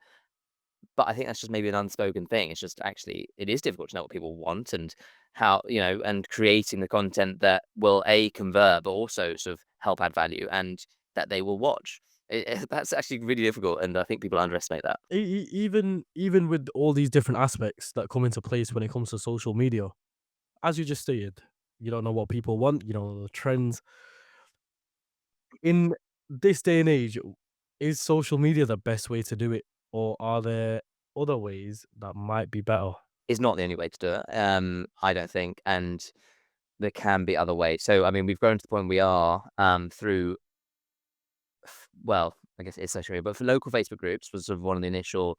Speaker 2: But I think that's just maybe an unspoken thing. It's just actually it is difficult to know what people want and how, and creating the content that will convert, but also sort of help add value and that they will watch. That's actually really difficult, and I think people underestimate that.
Speaker 1: Even with all these different aspects that come into place when it comes to social media, as you just stated, you don't know what people want, you don't know the trends. In this day and age, is social media the best way to do it, or are there other ways that might be better?
Speaker 2: It's not the only way to do it, I don't think, and there can be other ways. So, I mean, we've grown to the point we are through well, I guess it's social media, but for local Facebook groups was sort of one of the initial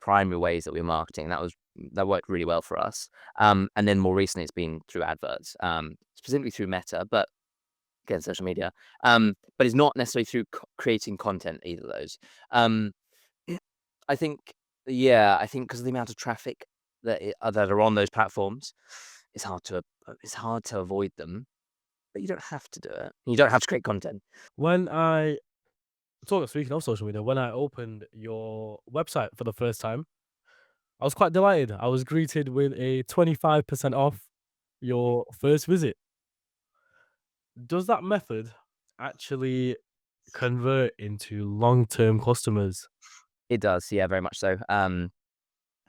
Speaker 2: primary ways that we were marketing. That worked really well for us. And then more recently, it's been through adverts, specifically through Meta, but again, social media. But it's not necessarily through creating content, either of those. I think Yeah, I think because of the amount of traffic that are on those platforms, it's hard to avoid them, but you don't have to do it. You don't have to create content.
Speaker 1: When speaking of social media, when I opened your website for the first time, I was quite delighted. I was greeted with a 25% off your first visit. Does that method actually convert into long-term customers?
Speaker 2: It does, yeah, very much so.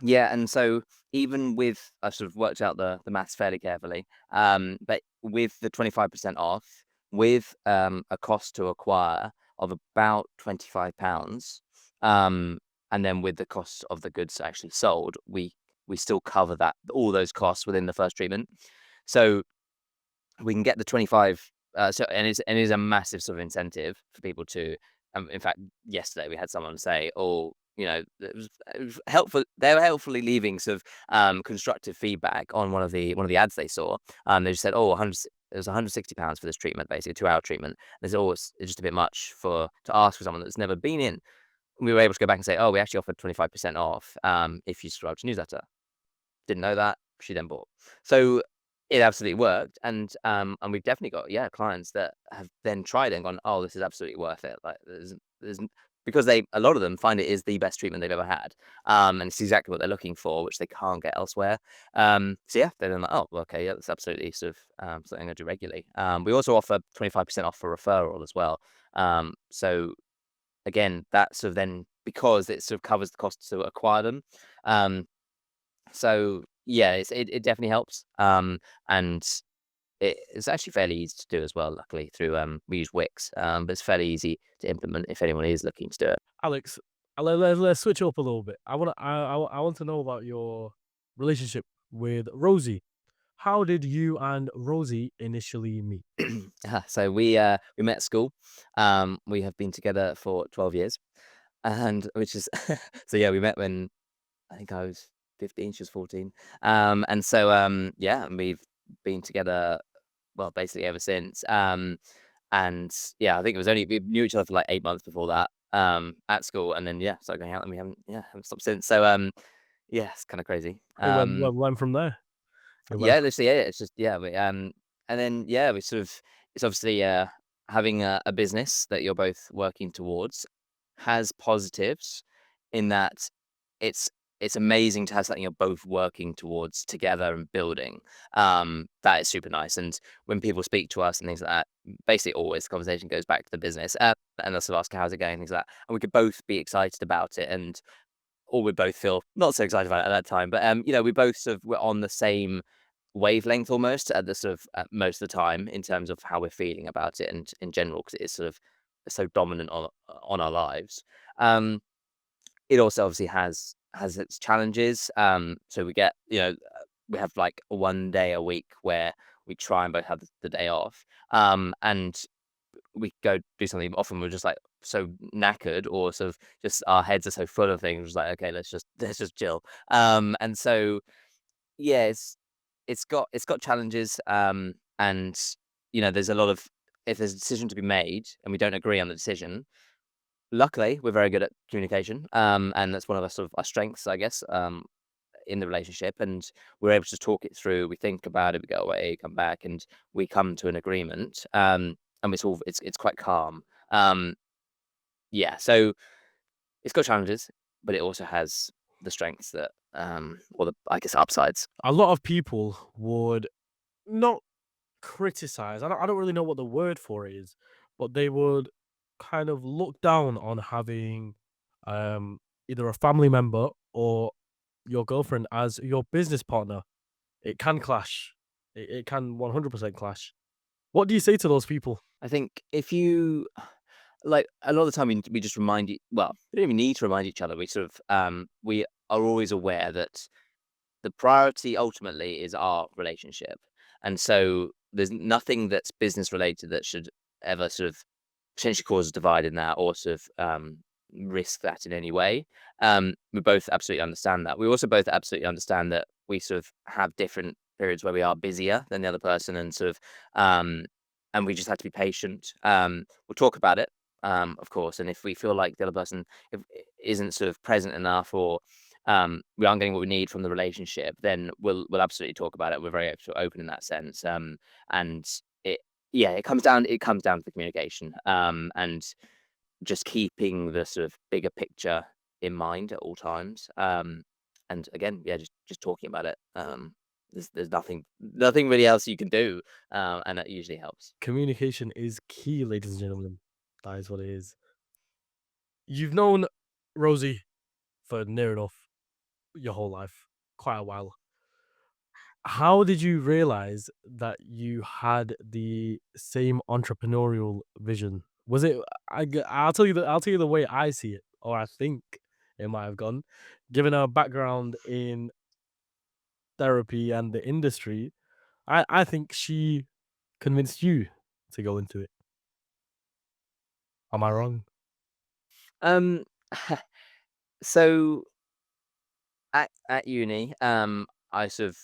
Speaker 2: Yeah, and so even with I sort of worked out the maths fairly carefully, but with the 25% off, with, a cost to acquire of about £25, um, and then with the cost of the goods actually sold, we still cover all those costs within the first treatment. So we can get the 25, and it is a massive sort of incentive for people to, in fact, yesterday we had someone say, "Oh, it was helpful." They were helpfully leaving sort of, constructive feedback on one of the ads they saw. They just said, "Oh, 100 it was £160 for this treatment, basically a 2-hour treatment." They said, "Oh, it's just a bit much to ask for someone that's never been in." We were able to go back and say, "Oh, we actually offered 25% off, if you subscribe to newsletter." Didn't know that, she then bought. So it absolutely worked, and we've definitely got, yeah, clients that have then tried it and gone, "Oh, this is absolutely worth it." Like, there's because a lot of them find it is the best treatment they've ever had, and it's exactly what they're looking for, which they can't get elsewhere. So yeah, they're then like, "Oh, well, okay, yeah, that's absolutely sort of, something I'm gonna do regularly." We also offer 25% off for referral as well. So again, that sort of then because it sort of covers the cost to acquire them, um, so yeah, it definitely helps. And it's actually fairly easy to do as well. Luckily, through we use Wix, but it's fairly easy to implement if anyone is looking to do it.
Speaker 1: Alex, let's switch up a little bit. I want to know about your relationship with Rosie. How did you and Rosie initially meet?
Speaker 2: So we met at school. We have been together for 12 years, and which is so yeah, we met when I think I was 15, she was 14. And so yeah, and we've been together, well, basically ever since. And yeah, I think it was only we knew each other for like 8 months before that, at school, and then yeah, started going out, and we haven't stopped since. So yeah, it's kind of crazy.
Speaker 1: It went from there. It went
Speaker 2: Yeah, literally, yeah, it's just yeah, and then yeah, we sort of it's obviously having a business that you're both working towards has positives in that it's it's amazing to have something you're both working towards together and building. That is super nice. And when people speak to us and things like that, basically always the conversation goes back to the business, and they'll sort of ask how's it going, things like that, and we could both be excited about it, and or we both feel not so excited about it at that time, but we both sort of were on the same wavelength almost at the sort of most of the time in terms of how we're feeling about it and in general because it is sort of so dominant on our lives. Um, it also obviously has its challenges. So we get we have like one day a week where we try and both have the day off, and we go do something. Often we're just like so knackered or sort of just our heads are so full of things. Just like okay, let's just chill. And so yeah, it's got challenges, and there's a lot of if there's a decision to be made and we don't agree on the decision. Luckily, we're very good at communication, and that's one of our sort of our strengths, I guess, in the relationship. And we're able to talk it through. We think about it, we go away, come back, and we come to an agreement. And it's quite calm. Um, yeah, so it's got challenges, but it also has the strengths that, or the I guess upsides.
Speaker 1: A lot of people would not criticize. I don't really know what the word for it is, but they would kind of look down on having um either a family member or your girlfriend as your business partner. It can clash. It can 100% clash. What do you say to those people?
Speaker 2: I think if you like a lot of the time we just remind you. Well, we don't even need to remind each other. We sort of we are always aware that the priority ultimately is our relationship. And so there's nothing that's business related that should ever sort of potentially cause a divide in that or sort of risk that in any way. We both absolutely understand that. We also both absolutely understand that we sort of have different periods where we are busier than the other person um, and we just have to be patient. We'll talk about it, of course. And if we feel like the other person isn't sort of present enough or we aren't getting what we need from the relationship, then we'll absolutely talk about it. We're very sort of open in that sense. And it yeah, it comes down to the communication, and just keeping the sort of bigger picture in mind at all times. And again, yeah, just talking about it. There's nothing really else you can do, and that usually helps.
Speaker 1: Communication is key, ladies and gentlemen. That is what it is. You've known Rosie for near enough your whole life, quite a while. How did you realize that you had the same entrepreneurial vision? Was it? I'll tell you the way I see it, or I think it might have gone. Given our background in therapy and the industry, I think she convinced you to go into it. Am I wrong?
Speaker 2: Um, so at uni, I sort of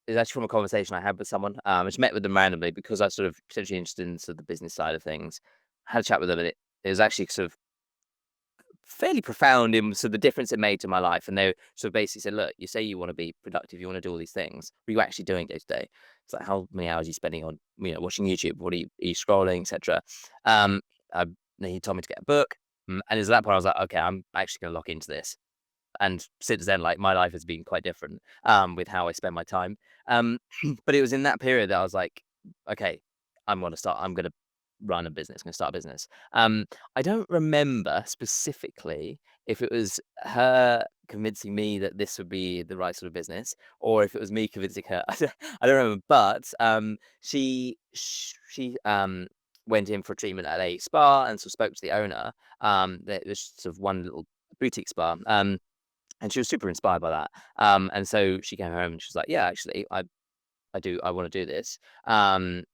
Speaker 2: it's actually from a conversation I had with someone. I just met with them randomly because I was sort of potentially interested in sort of the business side of things. Had a chat with them, and it was actually sort of fairly profound in sort of the difference it made to my life. And they sort of basically said, "Look, you say you want to be productive, you want to do all these things. What are you actually doing day to day? It's like how many hours are you spending on watching YouTube? What are you scrolling, etc." Um, I, then he told me to get a book, and at that point I was like, "Okay, I'm actually going to lock into this." And since then, like, my life has been quite different, with how I spend my time. Um, but it was in that period that I was like, "Okay, I'm gonna run a business, I'm gonna start a business." I don't remember specifically if it was her convincing me that this would be the right sort of business, or if it was me convincing her. I don't remember, but, she went in for treatment at a spa and sort of spoke to the owner. There was sort of one little boutique spa, and she was super inspired by that. And so she came home and she was like, "Yeah, actually, I want to do this." And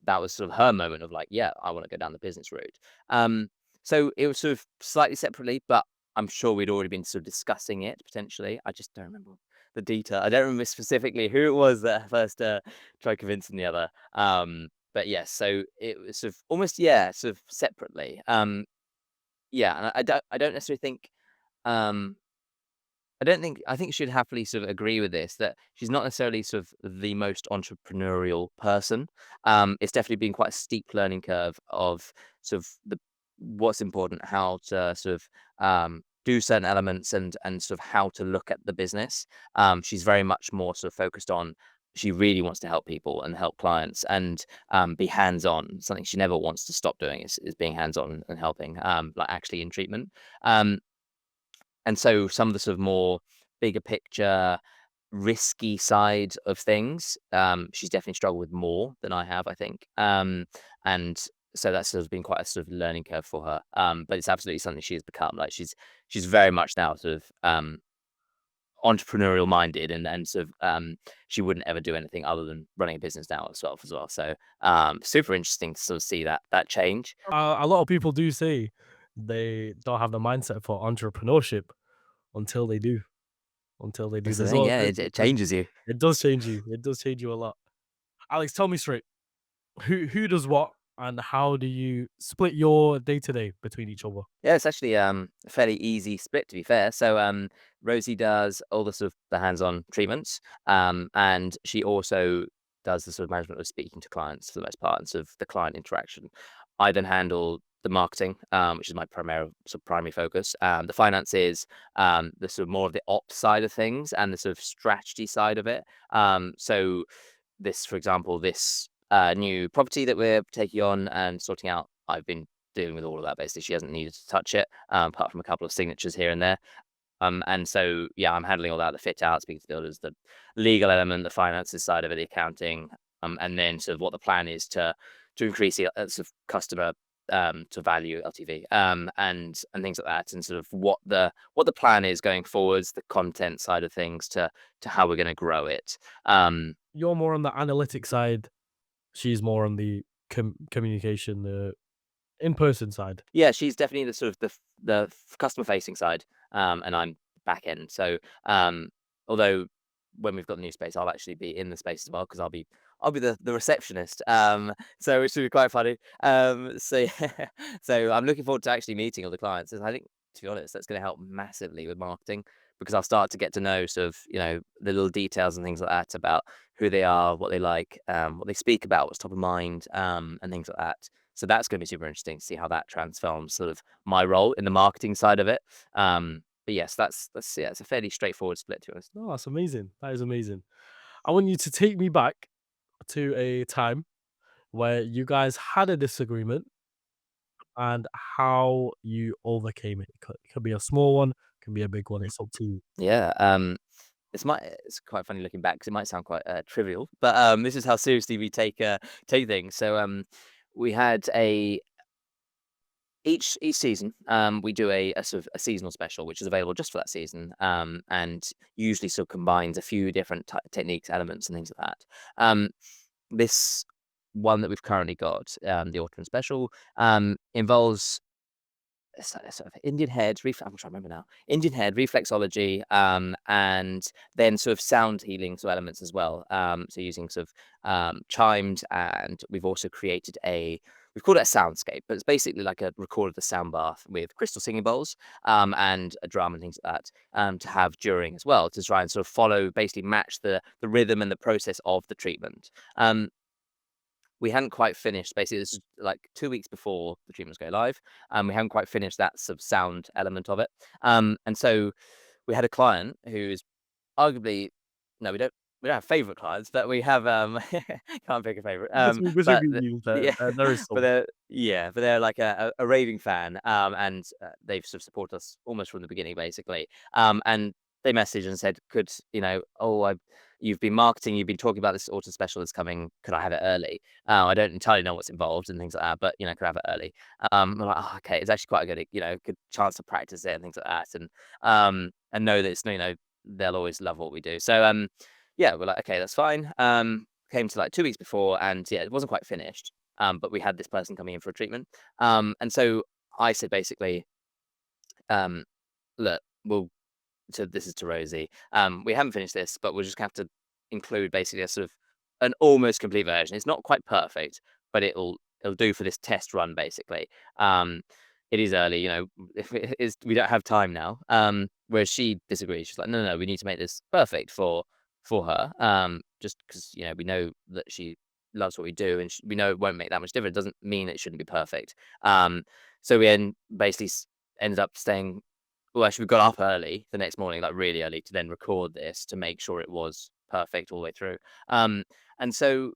Speaker 2: that was sort of her moment of like, "Yeah, I want to go down the business route." Um, so it was sort of slightly separately, but I'm sure we'd already been sort of discussing it potentially. I just don't remember the detail. I don't remember specifically who it was that first tried convincing the other. But yes, so it was sort of almost, yeah, sort of separately. Yeah, and I don't necessarily think. Um, I think she'd happily sort of agree with this, that she's not necessarily sort of the most entrepreneurial person. It's definitely been quite a steep learning curve of sort of what's important, how to sort of do certain elements, and sort of how to look at the business. She's very much more sort of focused on. She really wants to help people and help clients and be hands on. Something she never wants to stop doing is being hands on and helping, like actually in treatment. Um, and so some of the sort of more bigger picture, risky side of things, she's definitely struggled with more than I have, I think. And so that's sort of been quite a sort of learning curve for her. But it's absolutely something she has become. Like she's very much now sort of entrepreneurial minded, and sort of she wouldn't ever do anything other than running a business now herself as well. So super interesting to sort of see that change.
Speaker 1: A lot of people do say they don't have the mindset for entrepreneurship until they do. Until they do.
Speaker 2: That's the
Speaker 1: There's
Speaker 2: thing,
Speaker 1: all
Speaker 2: yeah, it changes you.
Speaker 1: it does change you. It does change you a lot. Alex, tell me straight. Who does what and how do you split your day to day between each other?
Speaker 2: Yeah, it's actually a fairly easy split to be fair. So Rosie does all the sort of the hands-on treatments, and she also does the sort of management of speaking to clients for the most part, and sort of the client interaction. I then handle the marketing, which is my primary focus. The finances, the sort of more of the ops side of things, and the sort of strategy side of it. So this, for example, this new property that we're taking on and sorting out, I've been dealing with all of that basically. She hasn't needed to touch it, apart from a couple of signatures here and there. And so, yeah, I'm handling all that, the fit out, speaking to builders, the legal element, the finances side of it, the accounting, and then sort of what the plan is to increase the sort of customer to value LTV, and things like that, and sort of what the plan is going forwards, the content side of things to how we're going to grow it. Um,
Speaker 1: You're more on the analytic side. She's more on the communication, the in person side.
Speaker 2: Yeah, she's definitely the sort of customer facing side, and I'm back end. So, although when we've got the new space, I'll actually be in the space as well because I'll be the receptionist. So it should be quite funny. So yeah, so I'm looking forward to actually meeting all the clients. And I think, to be honest, that's going to help massively with marketing because I'll start to get to know sort of, the little details and things like that about who they are, what they like, what they speak about, what's top of mind, and things like that. So that's going to be super interesting to see how that transforms sort of my role in the marketing side of it. But yes, that's yeah, it's a fairly straightforward split, to be honest.
Speaker 1: No, that's amazing. That is amazing. I want you to take me back to a time where you guys had a disagreement and how you overcame it. It could be a small one, can be a big one. It's up to you.
Speaker 2: Yeah, it's quite funny looking back because it might sound quite trivial, but this is how seriously we take things. So we had each season, we do a sort of a seasonal special, which is available just for that season, and usually sort of combines a few different techniques, elements, and things like that. This one that we've currently got, the autumn special, involves sort of Indian head, I'm trying to remember now. Indian head, reflexology, and then sort of sound healing so elements as well. So using sort of chimed, and we've also created we've called it a soundscape, but it's basically like a recorded the sound bath with crystal singing bowls, and a drum and things like that, to have during as well, to try and sort of follow, basically match the rhythm and the process of the treatment. We hadn't quite finished. Basically, this is like 2 weeks before the treatments go live. We hadn't quite finished that sort of sound element of it. And so we had a client who's arguably, no, we don't have favorite clients, but we have can't pick a favorite. But
Speaker 1: Between you,
Speaker 2: yeah,
Speaker 1: there is
Speaker 2: but
Speaker 1: some.
Speaker 2: they're like a raving fan, and they've sort of supported us almost from the beginning, basically. And they messaged and said, "Could you've been marketing, you've been talking about this auto special that's coming. Could I have it early? I don't entirely know what's involved and things like that, but could I have it early?" We're like, "Oh, okay, it's actually quite a good, good chance to practice it and things like that, and know that it's, they'll always love what we do." So yeah, we're like, okay, that's fine. Came to like 2 weeks before, and yeah, it wasn't quite finished. But we had this person coming in for a treatment. And so I said basically, um, look, so this is to Rosie. We haven't finished this, but we're just gonna have to include basically a sort of an almost complete version. It's not quite perfect, but it'll do for this test run, basically. It is early, if it is, we don't have time now. Whereas she disagrees. She's like, no, no, no, we need to make this perfect for her. Just because we know that she loves what we do, and we know it won't make that much difference. It doesn't mean it shouldn't be perfect. So we basically ended up staying. Well, actually, we got up early the next morning, like really early, to then record this to make sure it was perfect all the way through. Um, and so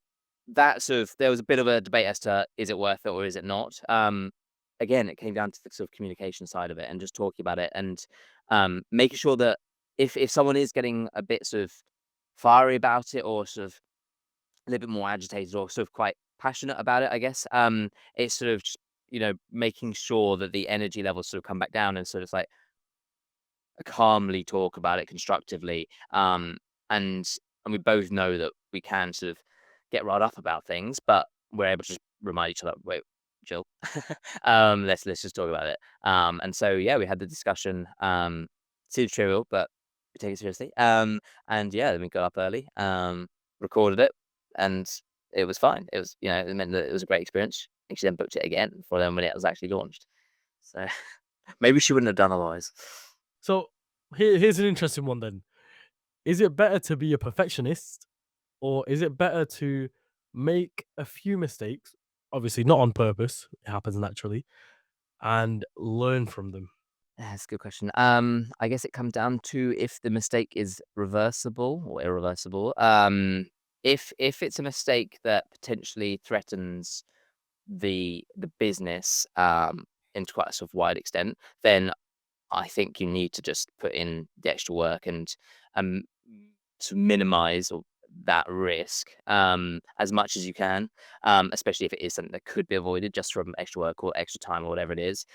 Speaker 2: there was a bit of a debate as to, is it worth it or is it not? Again, it came down to the sort of communication side of it and just talking about it, and making sure that if someone is getting a bit sort of fiery about it, or sort of a little bit more agitated, or sort of quite passionate about it, I guess, it's sort of just, making sure that the energy levels sort of come back down, and sort of like calmly talk about it constructively. And we both know that we can sort of get riled up about things, but we're able to just remind each other, wait, chill. Let's just talk about it. And so yeah, we had the discussion. Seems trivial, but we take it seriously. And yeah, then we got up early, recorded it, and it was fine. It was, it meant that it was a great experience. And she then booked it again for them when it was actually launched. So maybe she wouldn't have done otherwise.
Speaker 1: So here's an interesting one then. Is it better to be a perfectionist, or is it better to make a few mistakes, obviously not on purpose, it happens naturally, and learn from them?
Speaker 2: That's a good question. I guess it comes down to if the mistake is reversible or irreversible. If it's a mistake that potentially threatens the business, into quite a sort of wide extent, then I think you need to just put in the extra work, and um to minimize that risk, as much as you can, especially if it is something that could be avoided just from extra work or extra time or whatever it is.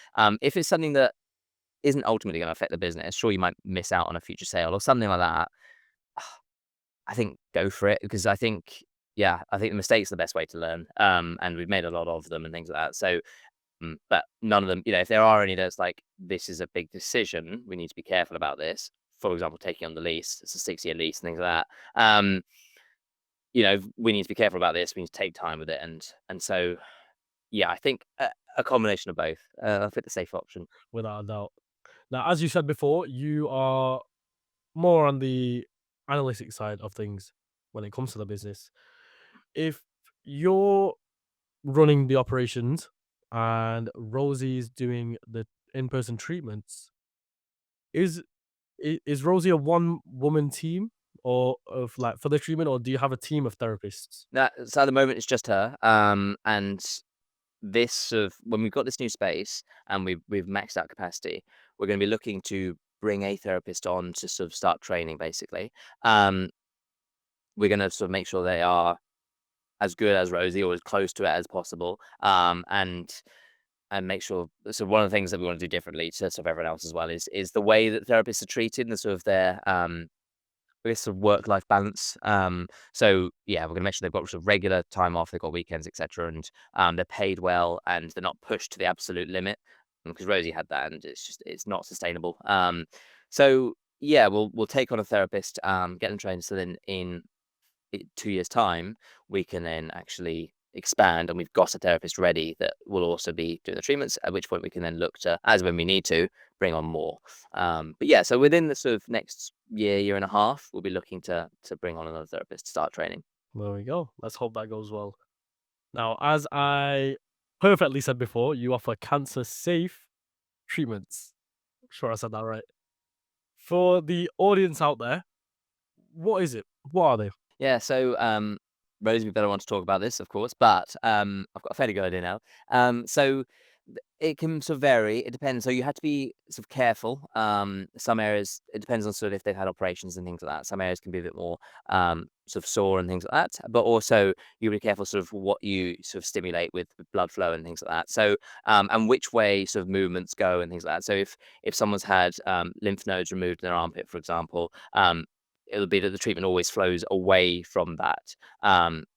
Speaker 2: If it's something that isn't ultimately going to affect the business, sure, you might miss out on a future sale or something like that. I think go for it, because I think the mistake's the best way to learn. And we've made a lot of them and things like that. So, but none of them, if there are any that's like, this is a big decision, we need to be careful about this. For example, taking on the lease, it's a 6-year lease and things like that. We need to be careful about this. We need to take time with it, and so yeah, I think a combination of both. I think the safe option.
Speaker 1: Without a doubt. Now, as you said before, you are more on the analytic side of things when it comes to the business. If you're running the operations and Rosie's doing the in-person treatments, is is Rosie a one woman team or of like for the treatment, or do you have a team of therapists?
Speaker 2: So at the moment it's just her. And this sort of when we've got this new space and we've maxed out capacity, we're going to be looking to bring a therapist on to sort of start training basically. Um, we're going to sort of make sure they are as good as Rosie or as close to it as possible. And make sure. So one of the things that we want to do differently to sort of everyone else as well is the way that therapists are treated and sort of their I guess sort of work-life balance. So yeah, we're gonna make sure they've got sort of regular time off, they've got weekends, etc., and they're paid well and they're not pushed to the absolute limit. Because Rosie had that, and it's not sustainable. So yeah, we'll take on a therapist, get them trained, so then in 2 years' time, we can then actually expand, and we've got a therapist ready that will also be doing the treatments. At which point, we can then look to, as when we need to, bring on more. But yeah, so within the sort of next year and a half, we'll be looking to bring on another therapist to start training.
Speaker 1: There we go. Let's hope that goes well. Now, as I perfectly said before, you offer cancer safe treatments. Sure, I said that right. For the audience out there, what is it? What are they?
Speaker 2: Yeah, so Rosie would be better one to talk about this, of course, but I've got a fairly good idea now. So it can sort of vary. It depends. So you have to be sort of careful. Some areas, it depends on sort of if they've had operations and things like that. Some areas can be a bit more sort of sore and things like that. But also you be careful sort of what you sort of stimulate with blood flow and things like that. So and which way sort of movements go and things like that. So if someone's had lymph nodes removed in their armpit, for example, it'll be that the treatment always flows away from that.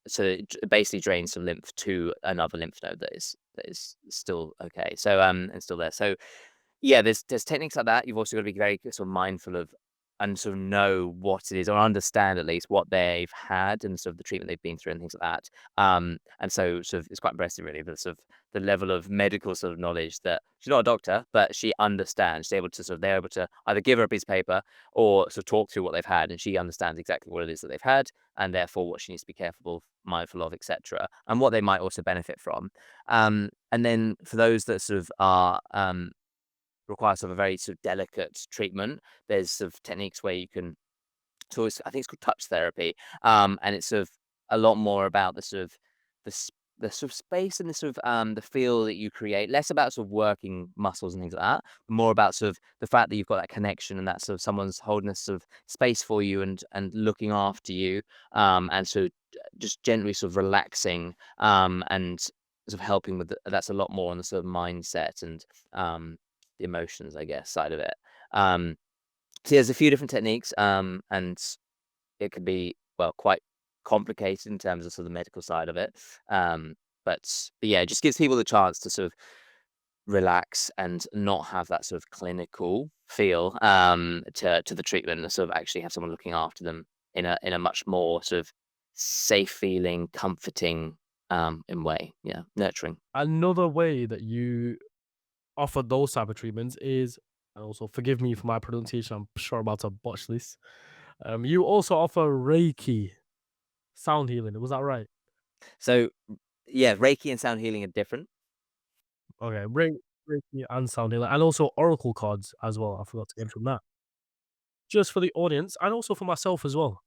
Speaker 2: So it basically drains some lymph to another lymph node that is still okay. So and still there. So yeah, there's techniques like that. You've also got to be very sort of mindful of and sort of know what it is or understand at least what they've had and sort of the treatment they've been through and things like that. And so sort of it's quite impressive really the sort of the level of medical sort of knowledge that she's not a doctor, but she understands. She's able to sort of they're able to either give her a piece of paper or sort of talk through what they've had, and she understands exactly what it is that they've had, and therefore what she needs to be careful, mindful of, etc., and what they might also benefit from. And then for those that sort of are require sort of a very sort of delicate treatment. There's sort of techniques where you can. So I think it's called touch therapy, and it's sort of a lot more about the sort of the s- the sort of space and the sort of the feel that you create. Less about sort of working muscles and things like that. More about sort of the fact that you've got that connection and that sort of someone's holding a sort of space for you and looking after you, and sort of just gently sort of relaxing, and sort of helping with that's a lot more on the sort of mindset and the emotions, I guess, side of it. Um, so there's a few different techniques, and it could be, well, quite complicated in terms of sort of the medical side of it. Um, but yeah, it just gives people the chance to sort of relax and not have that sort of clinical feel to the treatment and sort of actually have someone looking after them in a much more sort of safe feeling, comforting in way. Yeah, nurturing.
Speaker 1: Another way that you offer those type of treatments is, and also forgive me for my pronunciation, I'm sure I'm about to botch this. You also offer Reiki sound healing. Was that right?
Speaker 2: So yeah, Reiki and sound healing are different.
Speaker 1: Okay, Reiki and sound healing, and also oracle cards as well. I forgot to mention that. Just for the audience and also for myself as well.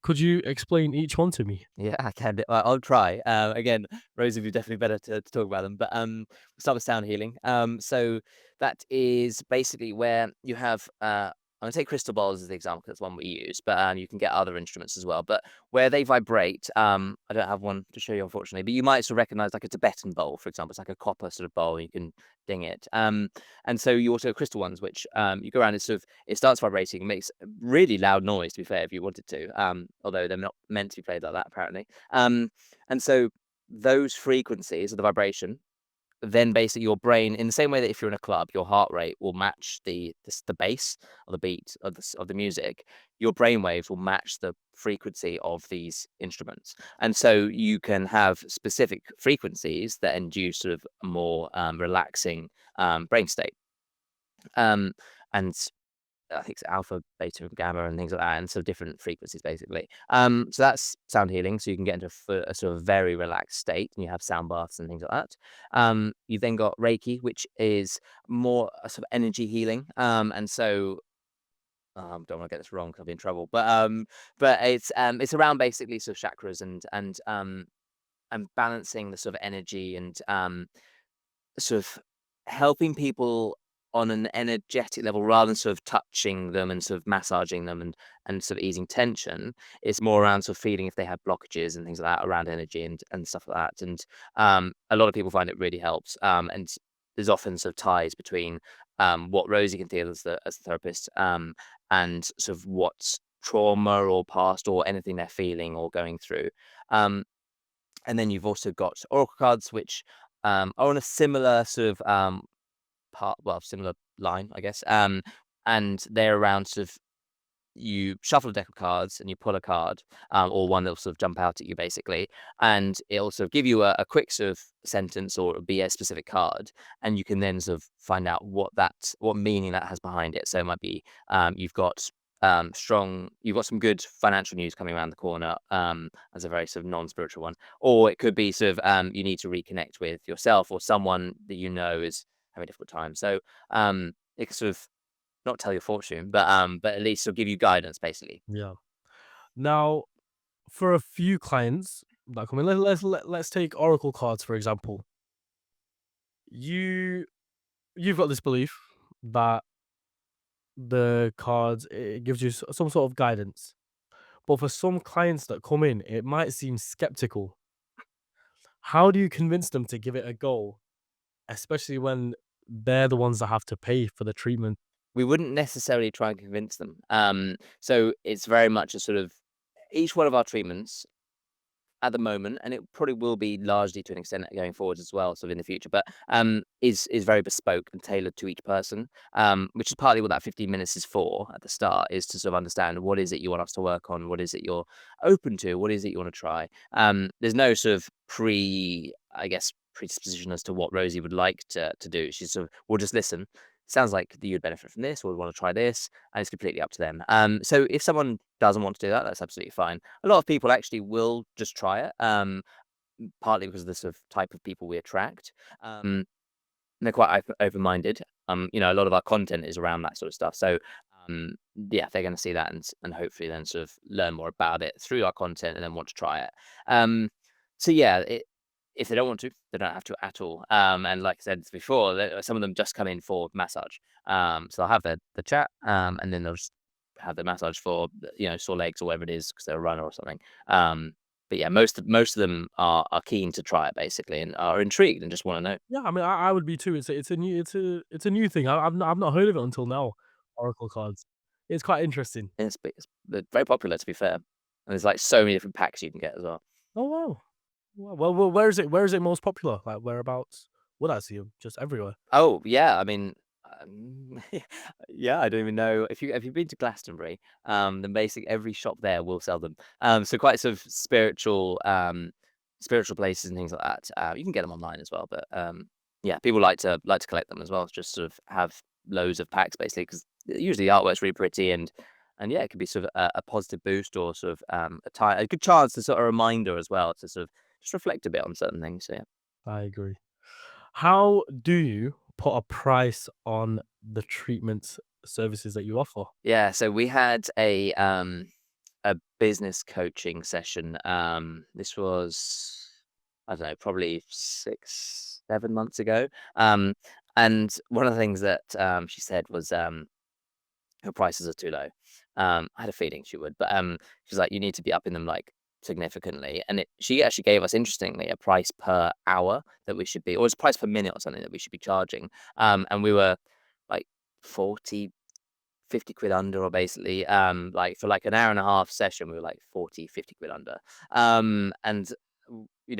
Speaker 1: Could you explain each one to me?
Speaker 2: Yeah, I can do. I'll try. Again, Rosie would be definitely better to talk about them. But we'll start with sound healing. So that is basically where you have. I'm gonna take crystal balls as the example. 'Cause that's one we use, but you can get other instruments as well. But where they vibrate, I don't have one to show you unfortunately. But you might sort of recognize like a Tibetan bowl, for example. It's like a copper sort of bowl. You can ding it. And so you also have crystal ones, which you go around. It's sort of it starts vibrating, makes a really loud noise. To be fair, if you wanted to, although they're not meant to be played like that apparently. And so those frequencies of the vibration, then basically your brain, in the same way that if you're in a club, your heart rate will match the bass or the beat of the music. Your brain waves will match the frequency of these instruments, and so you can have specific frequencies that induce sort of a more relaxing brain state. Um, and I think it's alpha, beta, and gamma, and things like that, and so different frequencies basically. So that's sound healing. So you can get into a sort of very relaxed state, and you have sound baths and things like that. You then got Reiki, which is more a sort of energy healing. And so don't want to get this wrong because I'll be in trouble. But it's around basically sort of chakras and balancing the sort of energy and sort of helping people on an energetic level rather than sort of touching them and sort of massaging them and sort of easing tension. It's more around sort of feeling if they have blockages and things like that around energy and stuff like that. And a lot of people find it really helps. And there's often sort of ties between what Rosie can feel as the therapist and sort of what's trauma or past or anything they're feeling or going through. Um, and then you've also got oracle cards, which are on a similar sort of similar line, I guess. And they're around sort of you shuffle a deck of cards and you pull a card, or one that'll sort of jump out at you basically, and it'll sort of give you a quick sort of sentence or it'll be a specific card, and you can then sort of find out what meaning that has behind it. So it might be you've got some good financial news coming around the corner, as a very sort of non-spiritual one, or it could be sort of you need to reconnect with yourself or someone that you know is having a difficult time. So it can sort of not tell your fortune, but at least it'll give you guidance, basically.
Speaker 1: Yeah. Now, for a few clients that come in, let's take oracle cards for example. You you've got this belief that the cards, it gives you some sort of guidance, but for some clients that come in, it might seem skeptical. How do you convince them to give it a go, especially when they're the ones that have to pay for the treatment?
Speaker 2: We wouldn't necessarily try and convince them. So it's very much a sort of each one of our treatments at the moment, and it probably will be largely to an extent going forward as well, sort of in the future, but is very bespoke and tailored to each person, which is partly what that 15 minutes is for at the start, is to sort of understand what is it you want us to work on, what is it you're open to, what is it you want to try. There's no sort of I guess, predisposition as to what Rosie would like to do. She's sort of, we'll just listen. Sounds like you'd benefit from this, or would want to try this, and it's completely up to them. So if someone doesn't want to do that, that's absolutely fine. A lot of people actually will just try it, partly because of the sort of type of people we attract. They're quite open-minded. A lot of our content is around that sort of stuff. So, yeah, they're going to see that and hopefully then sort of learn more about it through our content and then want to try it. Um, so yeah, if they don't want to, they don't have to at all. And like I said before, some of them just come in for massage. So they'll have the chat, and then they'll just have the massage for sore legs or whatever it is because they're a runner or something. But yeah, most of them are keen to try it basically and are intrigued and just want to know.
Speaker 1: Yeah, I mean, I would be too. It's a new thing. I've not heard of it until now. Oracle cards. It's quite interesting.
Speaker 2: They're very popular, to be fair, and there's like so many different packs you can get as well.
Speaker 1: Oh wow. Well, where is it? Where is it most popular? Like whereabouts? Would I see them? Just everywhere.
Speaker 2: Oh yeah, I mean, yeah, I don't even know if you've been to Glastonbury, then basically every shop there will sell them. So quite sort of spiritual places and things like that. You can get them online as well, but yeah, people like to collect them as well. Just sort of have loads of packs basically because usually the artwork's really pretty and yeah, it could be sort of a positive boost or sort of a good chance to sort of reminder as well to sort of just reflect a bit on certain things. So yeah.
Speaker 1: I agree. How do you put a price on the treatment services that you offer?
Speaker 2: Yeah, so we had a business coaching session. This was, I don't know, probably 6, 7 months ago. Um, and one of the things that she said was her prices are too low. I had a feeling she would, but she's like, you need to be upping them like significantly. And she actually gave us, interestingly, a price per hour that we should be, or it's price per minute or something that we should be charging. And we were like 40, 50 quid under, or basically like for like an hour and a half session we were like 40, 50 quid under. And we're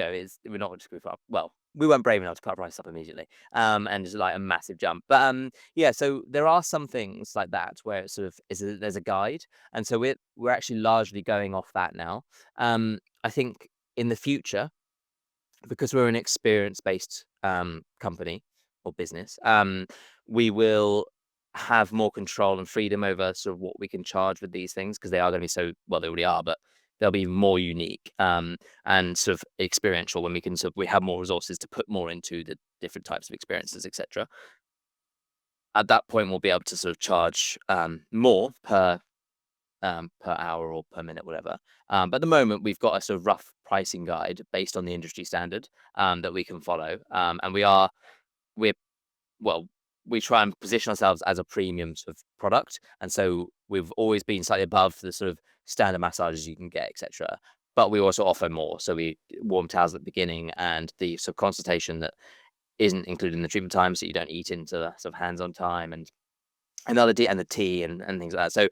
Speaker 2: not just going to well, we weren't brave enough to put our price up immediately, and it's like a massive jump. But yeah, so there are some things like that where it sort of there's a guide, and so we're actually largely going off that now. I think in the future, because we're an experience based company or business, we will have more control and freedom over sort of what we can charge with these things, because they are going to be so, well, they already are, but they'll be more unique, and sort of experiential, when we have more resources to put more into the different types of experiences, etc. At that point, we'll be able to sort of charge more per hour or per minute, whatever. But at the moment, we've got a sort of rough pricing guide based on the industry standard, that we can follow, and we're well, we try and position ourselves as a premium sort of product, and so we've always been slightly above the sort of standard massages you can get, etc. But we also offer more, so we warm towels at the beginning, and the sort of consultation that isn't included in the treatment time, so you don't eat into the sort of hands-on time, and and the tea and things like that. So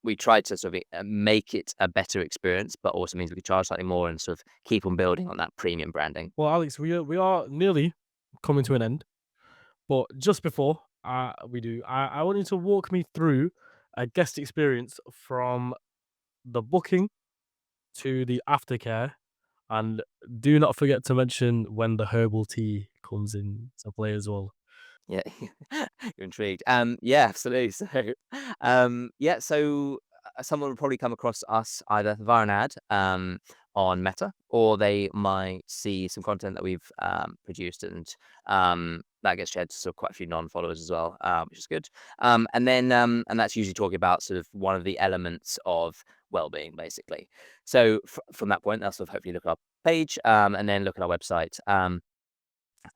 Speaker 2: we tried to sort of make it a better experience, but also means we can charge slightly more and sort of keep on building on that premium branding.
Speaker 1: Well, Alex, we are nearly coming to an end, but just before we do, I want you to walk me through a guest experience from the booking to the aftercare, and do not forget to mention when the herbal tea comes into play as well.
Speaker 2: Yeah, you're intrigued. Yeah, absolutely. So someone will probably come across us either via an ad on Meta, or they might see some content that we've produced, and that gets shared to sort of quite a few non-followers as well, which is good. And that's usually talking about sort of one of the elements of well-being, basically. So from that point, they'll sort of hopefully look at our page, and then look at our website,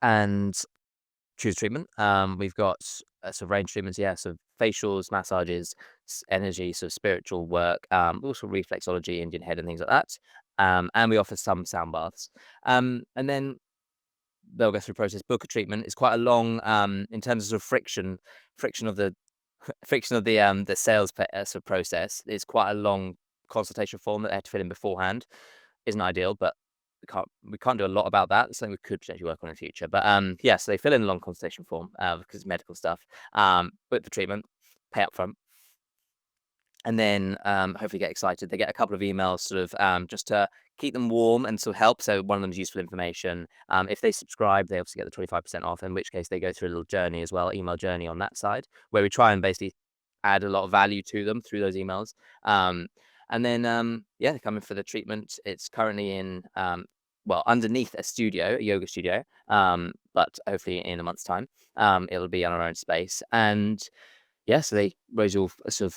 Speaker 2: and choose treatment. We've got sort of range treatments, yeah, so facials, massages, energy, sort of spiritual work, also reflexology, Indian head, and things like that. And we offer some sound baths. And then they'll go through the process, book a treatment. It's quite a long, in terms of, sort of friction of the the sales sort of process. It's quite a long consultation form that they have to fill in beforehand. Isn't ideal, but we can't do a lot about that. It's something we could potentially work on in the future. But yeah, so they fill in a long consultation form, because it's medical stuff. Book the treatment, pay up front, and then hopefully get excited. They get a couple of emails, sort of just to keep them warm and sort of help. So one of them is useful information. If they subscribe, they obviously get the 25% off. In which case, they go through a little journey as well, email journey on that side, where we try and basically add a lot of value to them through those emails. And then yeah, they come in for the treatment. It's currently in underneath a yoga studio, but hopefully in a month's time, it'll be on our own space. And yeah, so Rosie will sort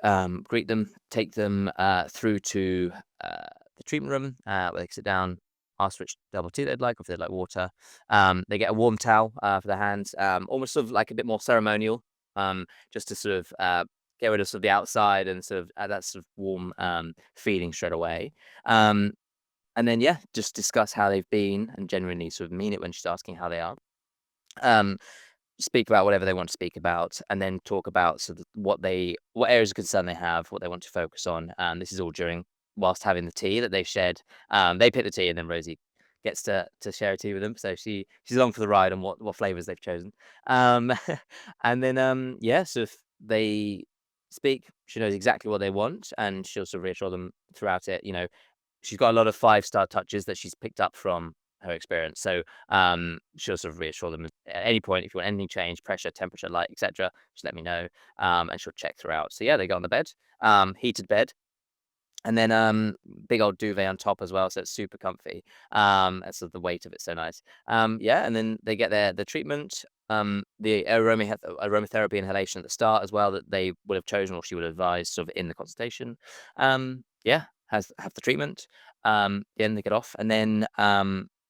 Speaker 2: of greet them, take them through to the treatment room, where they can sit down, ask which double tea they'd like, or if they'd like water. They get a warm towel for their hands, almost sort of like a bit more ceremonial, just to sort of get rid of sort of the outside, and sort of add that sort of warm feeling straight away. And then, yeah, just discuss how they've been, and genuinely sort of mean it when she's asking how they are. Um, Speak about whatever they want to speak about, and then talk about sort of what areas of concern they have, what they want to focus on. This is all during whilst having the tea that they've shared. They pick the tea, and then Rosie gets to share a tea with them. So she's along for the ride on what flavors they've chosen. Um, and then yeah, so if they speak, she knows exactly what they want, and she'll sort of reassure them throughout it. She's got a lot of five-star touches that she's picked up from her experience. So she'll sort of reassure them at any point, if you want anything changed, pressure, temperature, light, etc., just let me know. And she'll check throughout. So yeah, they go on the bed, heated bed, and then big old duvet on top as well, so it's super comfy. And so the weight of it's so nice. Yeah, and then they get the treatment, the aromatherapy inhalation at the start as well, that they would have chosen, or she would advise sort of in the consultation. Yeah, have the treatment. Then they get off, and then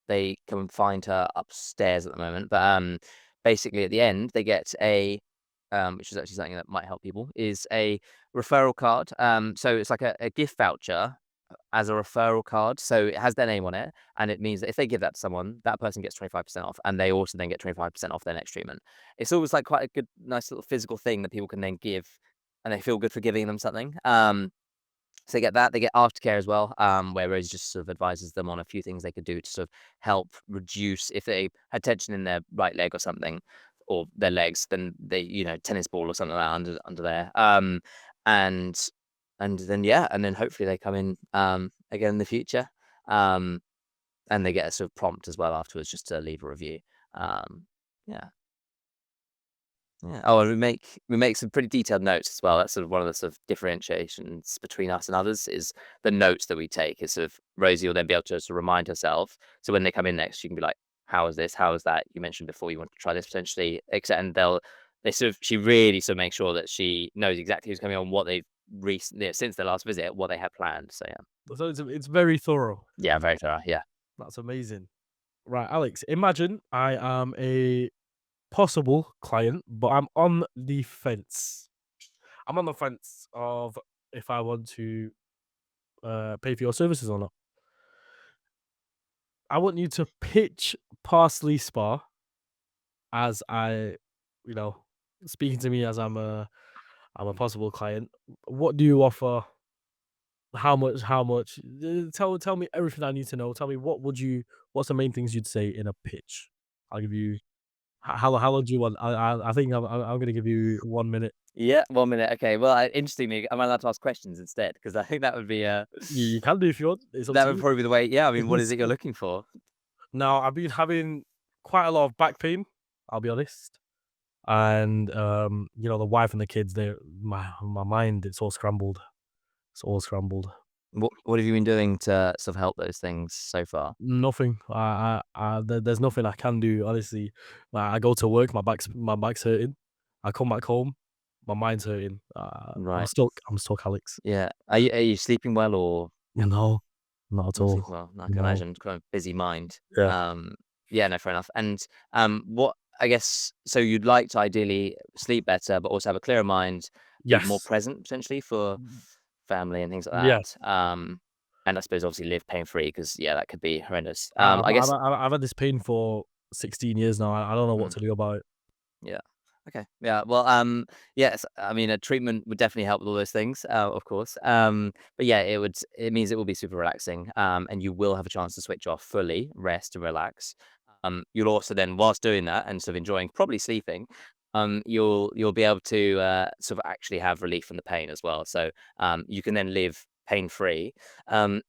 Speaker 2: they come and find her upstairs at the moment. But basically at the end they get which is actually something that might help people, is a referral card. So it's like a gift voucher as a referral card. So it has their name on it, and it means that if they give that to someone, that person gets 25% off, and they also then get 25% off their next treatment. It's always like quite a good, nice little physical thing that people can then give, and they feel good for giving them something. So they get that. They get aftercare as well, where Rose just sort of advises them on a few things they could do to sort of help reduce if they had tension in their right leg or something, or their legs, then they, tennis ball or something like that under there. And then yeah, and then hopefully they come in again in the future, um, and they get a sort of prompt as well afterwards, just to leave a review. Yeah. Yeah. Oh, and we make some pretty detailed notes as well. That's sort of one of the sort of differentiations between us and others is the notes that we take. Is sort of Rosie will then be able to sort of remind herself. So when they come in next, she can be like, "How is this? How is that? You mentioned before you want to try this potentially." And they sort of she really sort of makes sure that she knows exactly who's coming on, what they've recently since their last visit, what they had planned. So yeah,
Speaker 1: So it's very thorough.
Speaker 2: yeah, very thorough. Yeah.
Speaker 1: That's amazing. Right, Alex, imagine I am a possible client, but I'm on the fence. I'm on the fence of if I want to pay for your services or not. I want you to pitch Parsley Spa as you know, speaking to me as I'm a possible client. What do you offer? How much? How much? Tell me everything I need to know. Tell me what's the main things you'd say in a pitch? I'll give you how long do you want? I think I'm gonna give you 1 minute.
Speaker 2: Yeah, 1 minute. Okay. Well, interestingly, am I allowed to ask questions instead? Because I think that would be
Speaker 1: You can do if you want. It's up
Speaker 2: that
Speaker 1: to
Speaker 2: would
Speaker 1: you.
Speaker 2: probably be the way. Yeah. I mean, what is it you're looking for?
Speaker 1: Now I've been having quite a lot of back pain. I'll be honest, and the wife and the kids. They my mind. It's all scrambled. It's all scrambled.
Speaker 2: What have you been doing to sort of help those things so far?
Speaker 1: Nothing. There's nothing I can do. Honestly, like, I go to work. My back's hurting. I come back home. My mind's hurting. I'm
Speaker 2: Right.
Speaker 1: stuck. I'm stuck, Alex.
Speaker 2: Yeah. Are you sleeping well or
Speaker 1: No, not at
Speaker 2: not
Speaker 1: all.
Speaker 2: sleeping well? No, I can
Speaker 1: No.
Speaker 2: imagine. Kind of busy mind.
Speaker 1: Yeah.
Speaker 2: Um. Yeah. No. Fair enough. And what I guess so you'd like to ideally sleep better, but also have a clearer mind, be more
Speaker 1: Yes.
Speaker 2: present potentially for family and things like
Speaker 1: Yeah.
Speaker 2: that. And I suppose obviously live pain free because yeah, that could be horrendous.
Speaker 1: I've
Speaker 2: I
Speaker 1: I've
Speaker 2: guess.
Speaker 1: I've had this pain for 16 years now. I don't know what
Speaker 2: Mm.
Speaker 1: to do about it.
Speaker 2: Yeah. Okay. Yeah. Well, yes, I mean, a treatment would definitely help with all those things, of course. But yeah, it means it will be super relaxing. And you will have a chance to switch off fully, rest and relax. You'll also then, whilst doing that and sort of enjoying, probably sleeping, you'll be able to sort of actually have relief from the pain as well. So you can then live pain free. Um,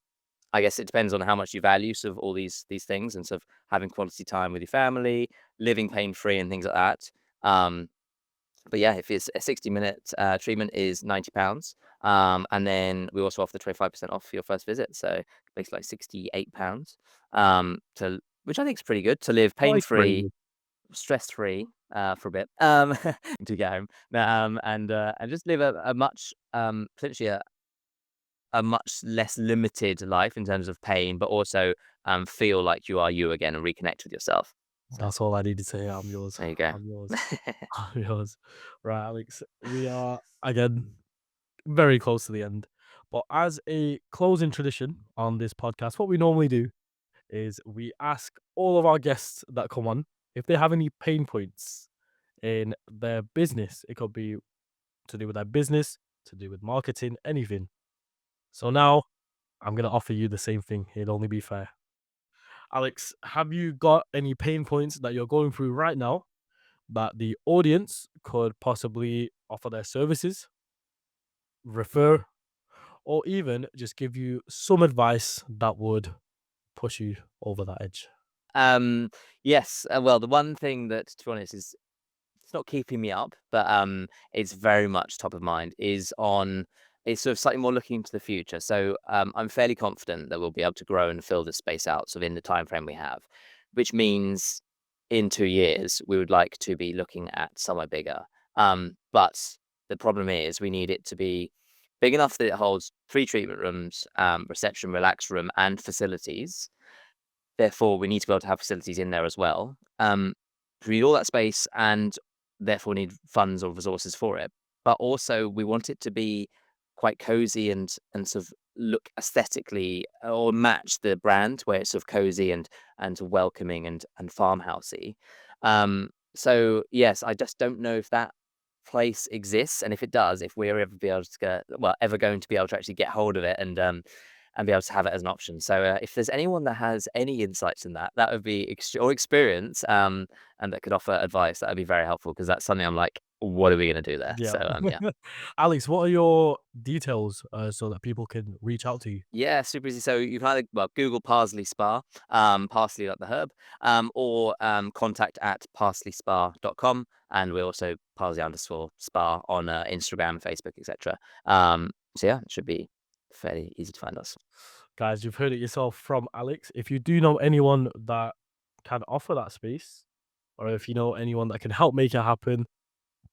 Speaker 2: I guess it depends on how much you value sort of all these things and sort of having quality time with your family, living pain free and things like that. Um, but yeah, if it's a 60-minute treatment is £90. And then we also offer the 25% off for your first visit. So basically like £68 to which I think is pretty good to live
Speaker 1: Oh,
Speaker 2: pain
Speaker 1: it's pretty
Speaker 2: free,
Speaker 1: good.
Speaker 2: stress free for a bit to get home. And just live a much potentially a much less limited life in terms of pain, but also feel like you are you again and reconnect with yourself. So
Speaker 1: That's all I needed to hear. I'm yours.
Speaker 2: there you go.
Speaker 1: I'm yours. I'm yours. Right, Alex. We are again very close to the end. But as a closing tradition on this podcast, what we normally do is we ask all of our guests that come on if they have any pain points in their business. It could be to do with their business, to do with marketing, anything. So now I'm gonna offer you the same thing. It'll only be fair. Alex, have you got any pain points that you're going through right now that the audience could possibly offer their services, refer, or even just give you some advice that would push you over that edge?
Speaker 2: um, yes. Well, the one thing that, to be honest, is it's not keeping me up, but it's very much top of mind. Is sort of slightly more looking into the future. So I'm fairly confident that we'll be able to grow and fill this space out, sort of in the time frame we have, which means in 2 years we would like to be looking at somewhere bigger. But the problem is we need it to be big enough that it holds 3 treatment rooms, reception, relax room, and facilities. Therefore, we need to be able to have facilities in there as well. We need all that space and therefore need funds or resources for it. But also we want it to be quite cozy and sort of look aesthetically or match the brand where it's sort of cozy and welcoming and farmhousey. So yes, I just don't know if that place exists, and if it does, if we're ever be able to get, well, ever going to be able to actually get hold of it and be able to have it as an option. So if there's anyone that has any insights in that, that would be or experience, and that could offer advice, that would be very helpful because that's something I'm like what are we going to do there?
Speaker 1: Yeah.
Speaker 2: So, yeah.
Speaker 1: Alex, what are your details so that people can reach out to you?
Speaker 2: Yeah, super easy. So you can either, well, Google Parsley Spa, parsley like the herb, or contact at parsleyspa.com. And we're also parsley_spa on Instagram, Facebook, etc. So yeah, it should be fairly easy to find us.
Speaker 1: Guys, you've heard it yourself from Alex. If you do know anyone that can offer that space, or if you know anyone that can help make it happen,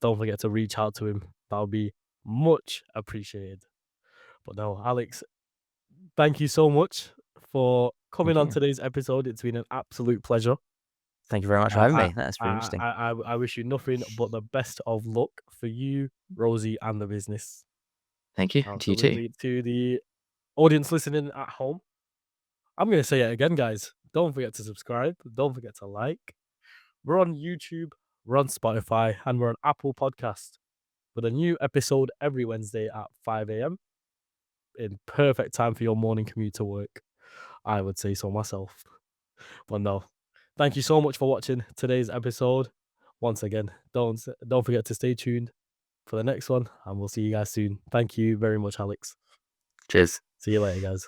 Speaker 1: don't forget to reach out to him. That would be much appreciated. But no, Alex, thank you so much for coming
Speaker 2: Thank
Speaker 1: on
Speaker 2: you.
Speaker 1: today's episode. It's been an absolute pleasure.
Speaker 2: Thank you very much for
Speaker 1: Uh,
Speaker 2: having
Speaker 1: I,
Speaker 2: me. That's pretty
Speaker 1: I,
Speaker 2: interesting.
Speaker 1: I, I I wish you nothing but the best of luck for you, Rosie, and the business.
Speaker 2: Thank you. To you too.
Speaker 1: Absolutely. To the audience listening at home, I'm going to say it again, guys. Don't forget to subscribe. Don't forget to like. We're on YouTube, we're on Spotify, and we're on Apple Podcast with a new episode every Wednesday at 5 a.m. in perfect time for your morning commute to work. I would say so myself. But no, thank you so much for watching today's episode. Once again, don't forget to stay tuned for the next one, and we'll see you guys soon. Thank you very much, Alex.
Speaker 2: Cheers.
Speaker 1: See you later, guys.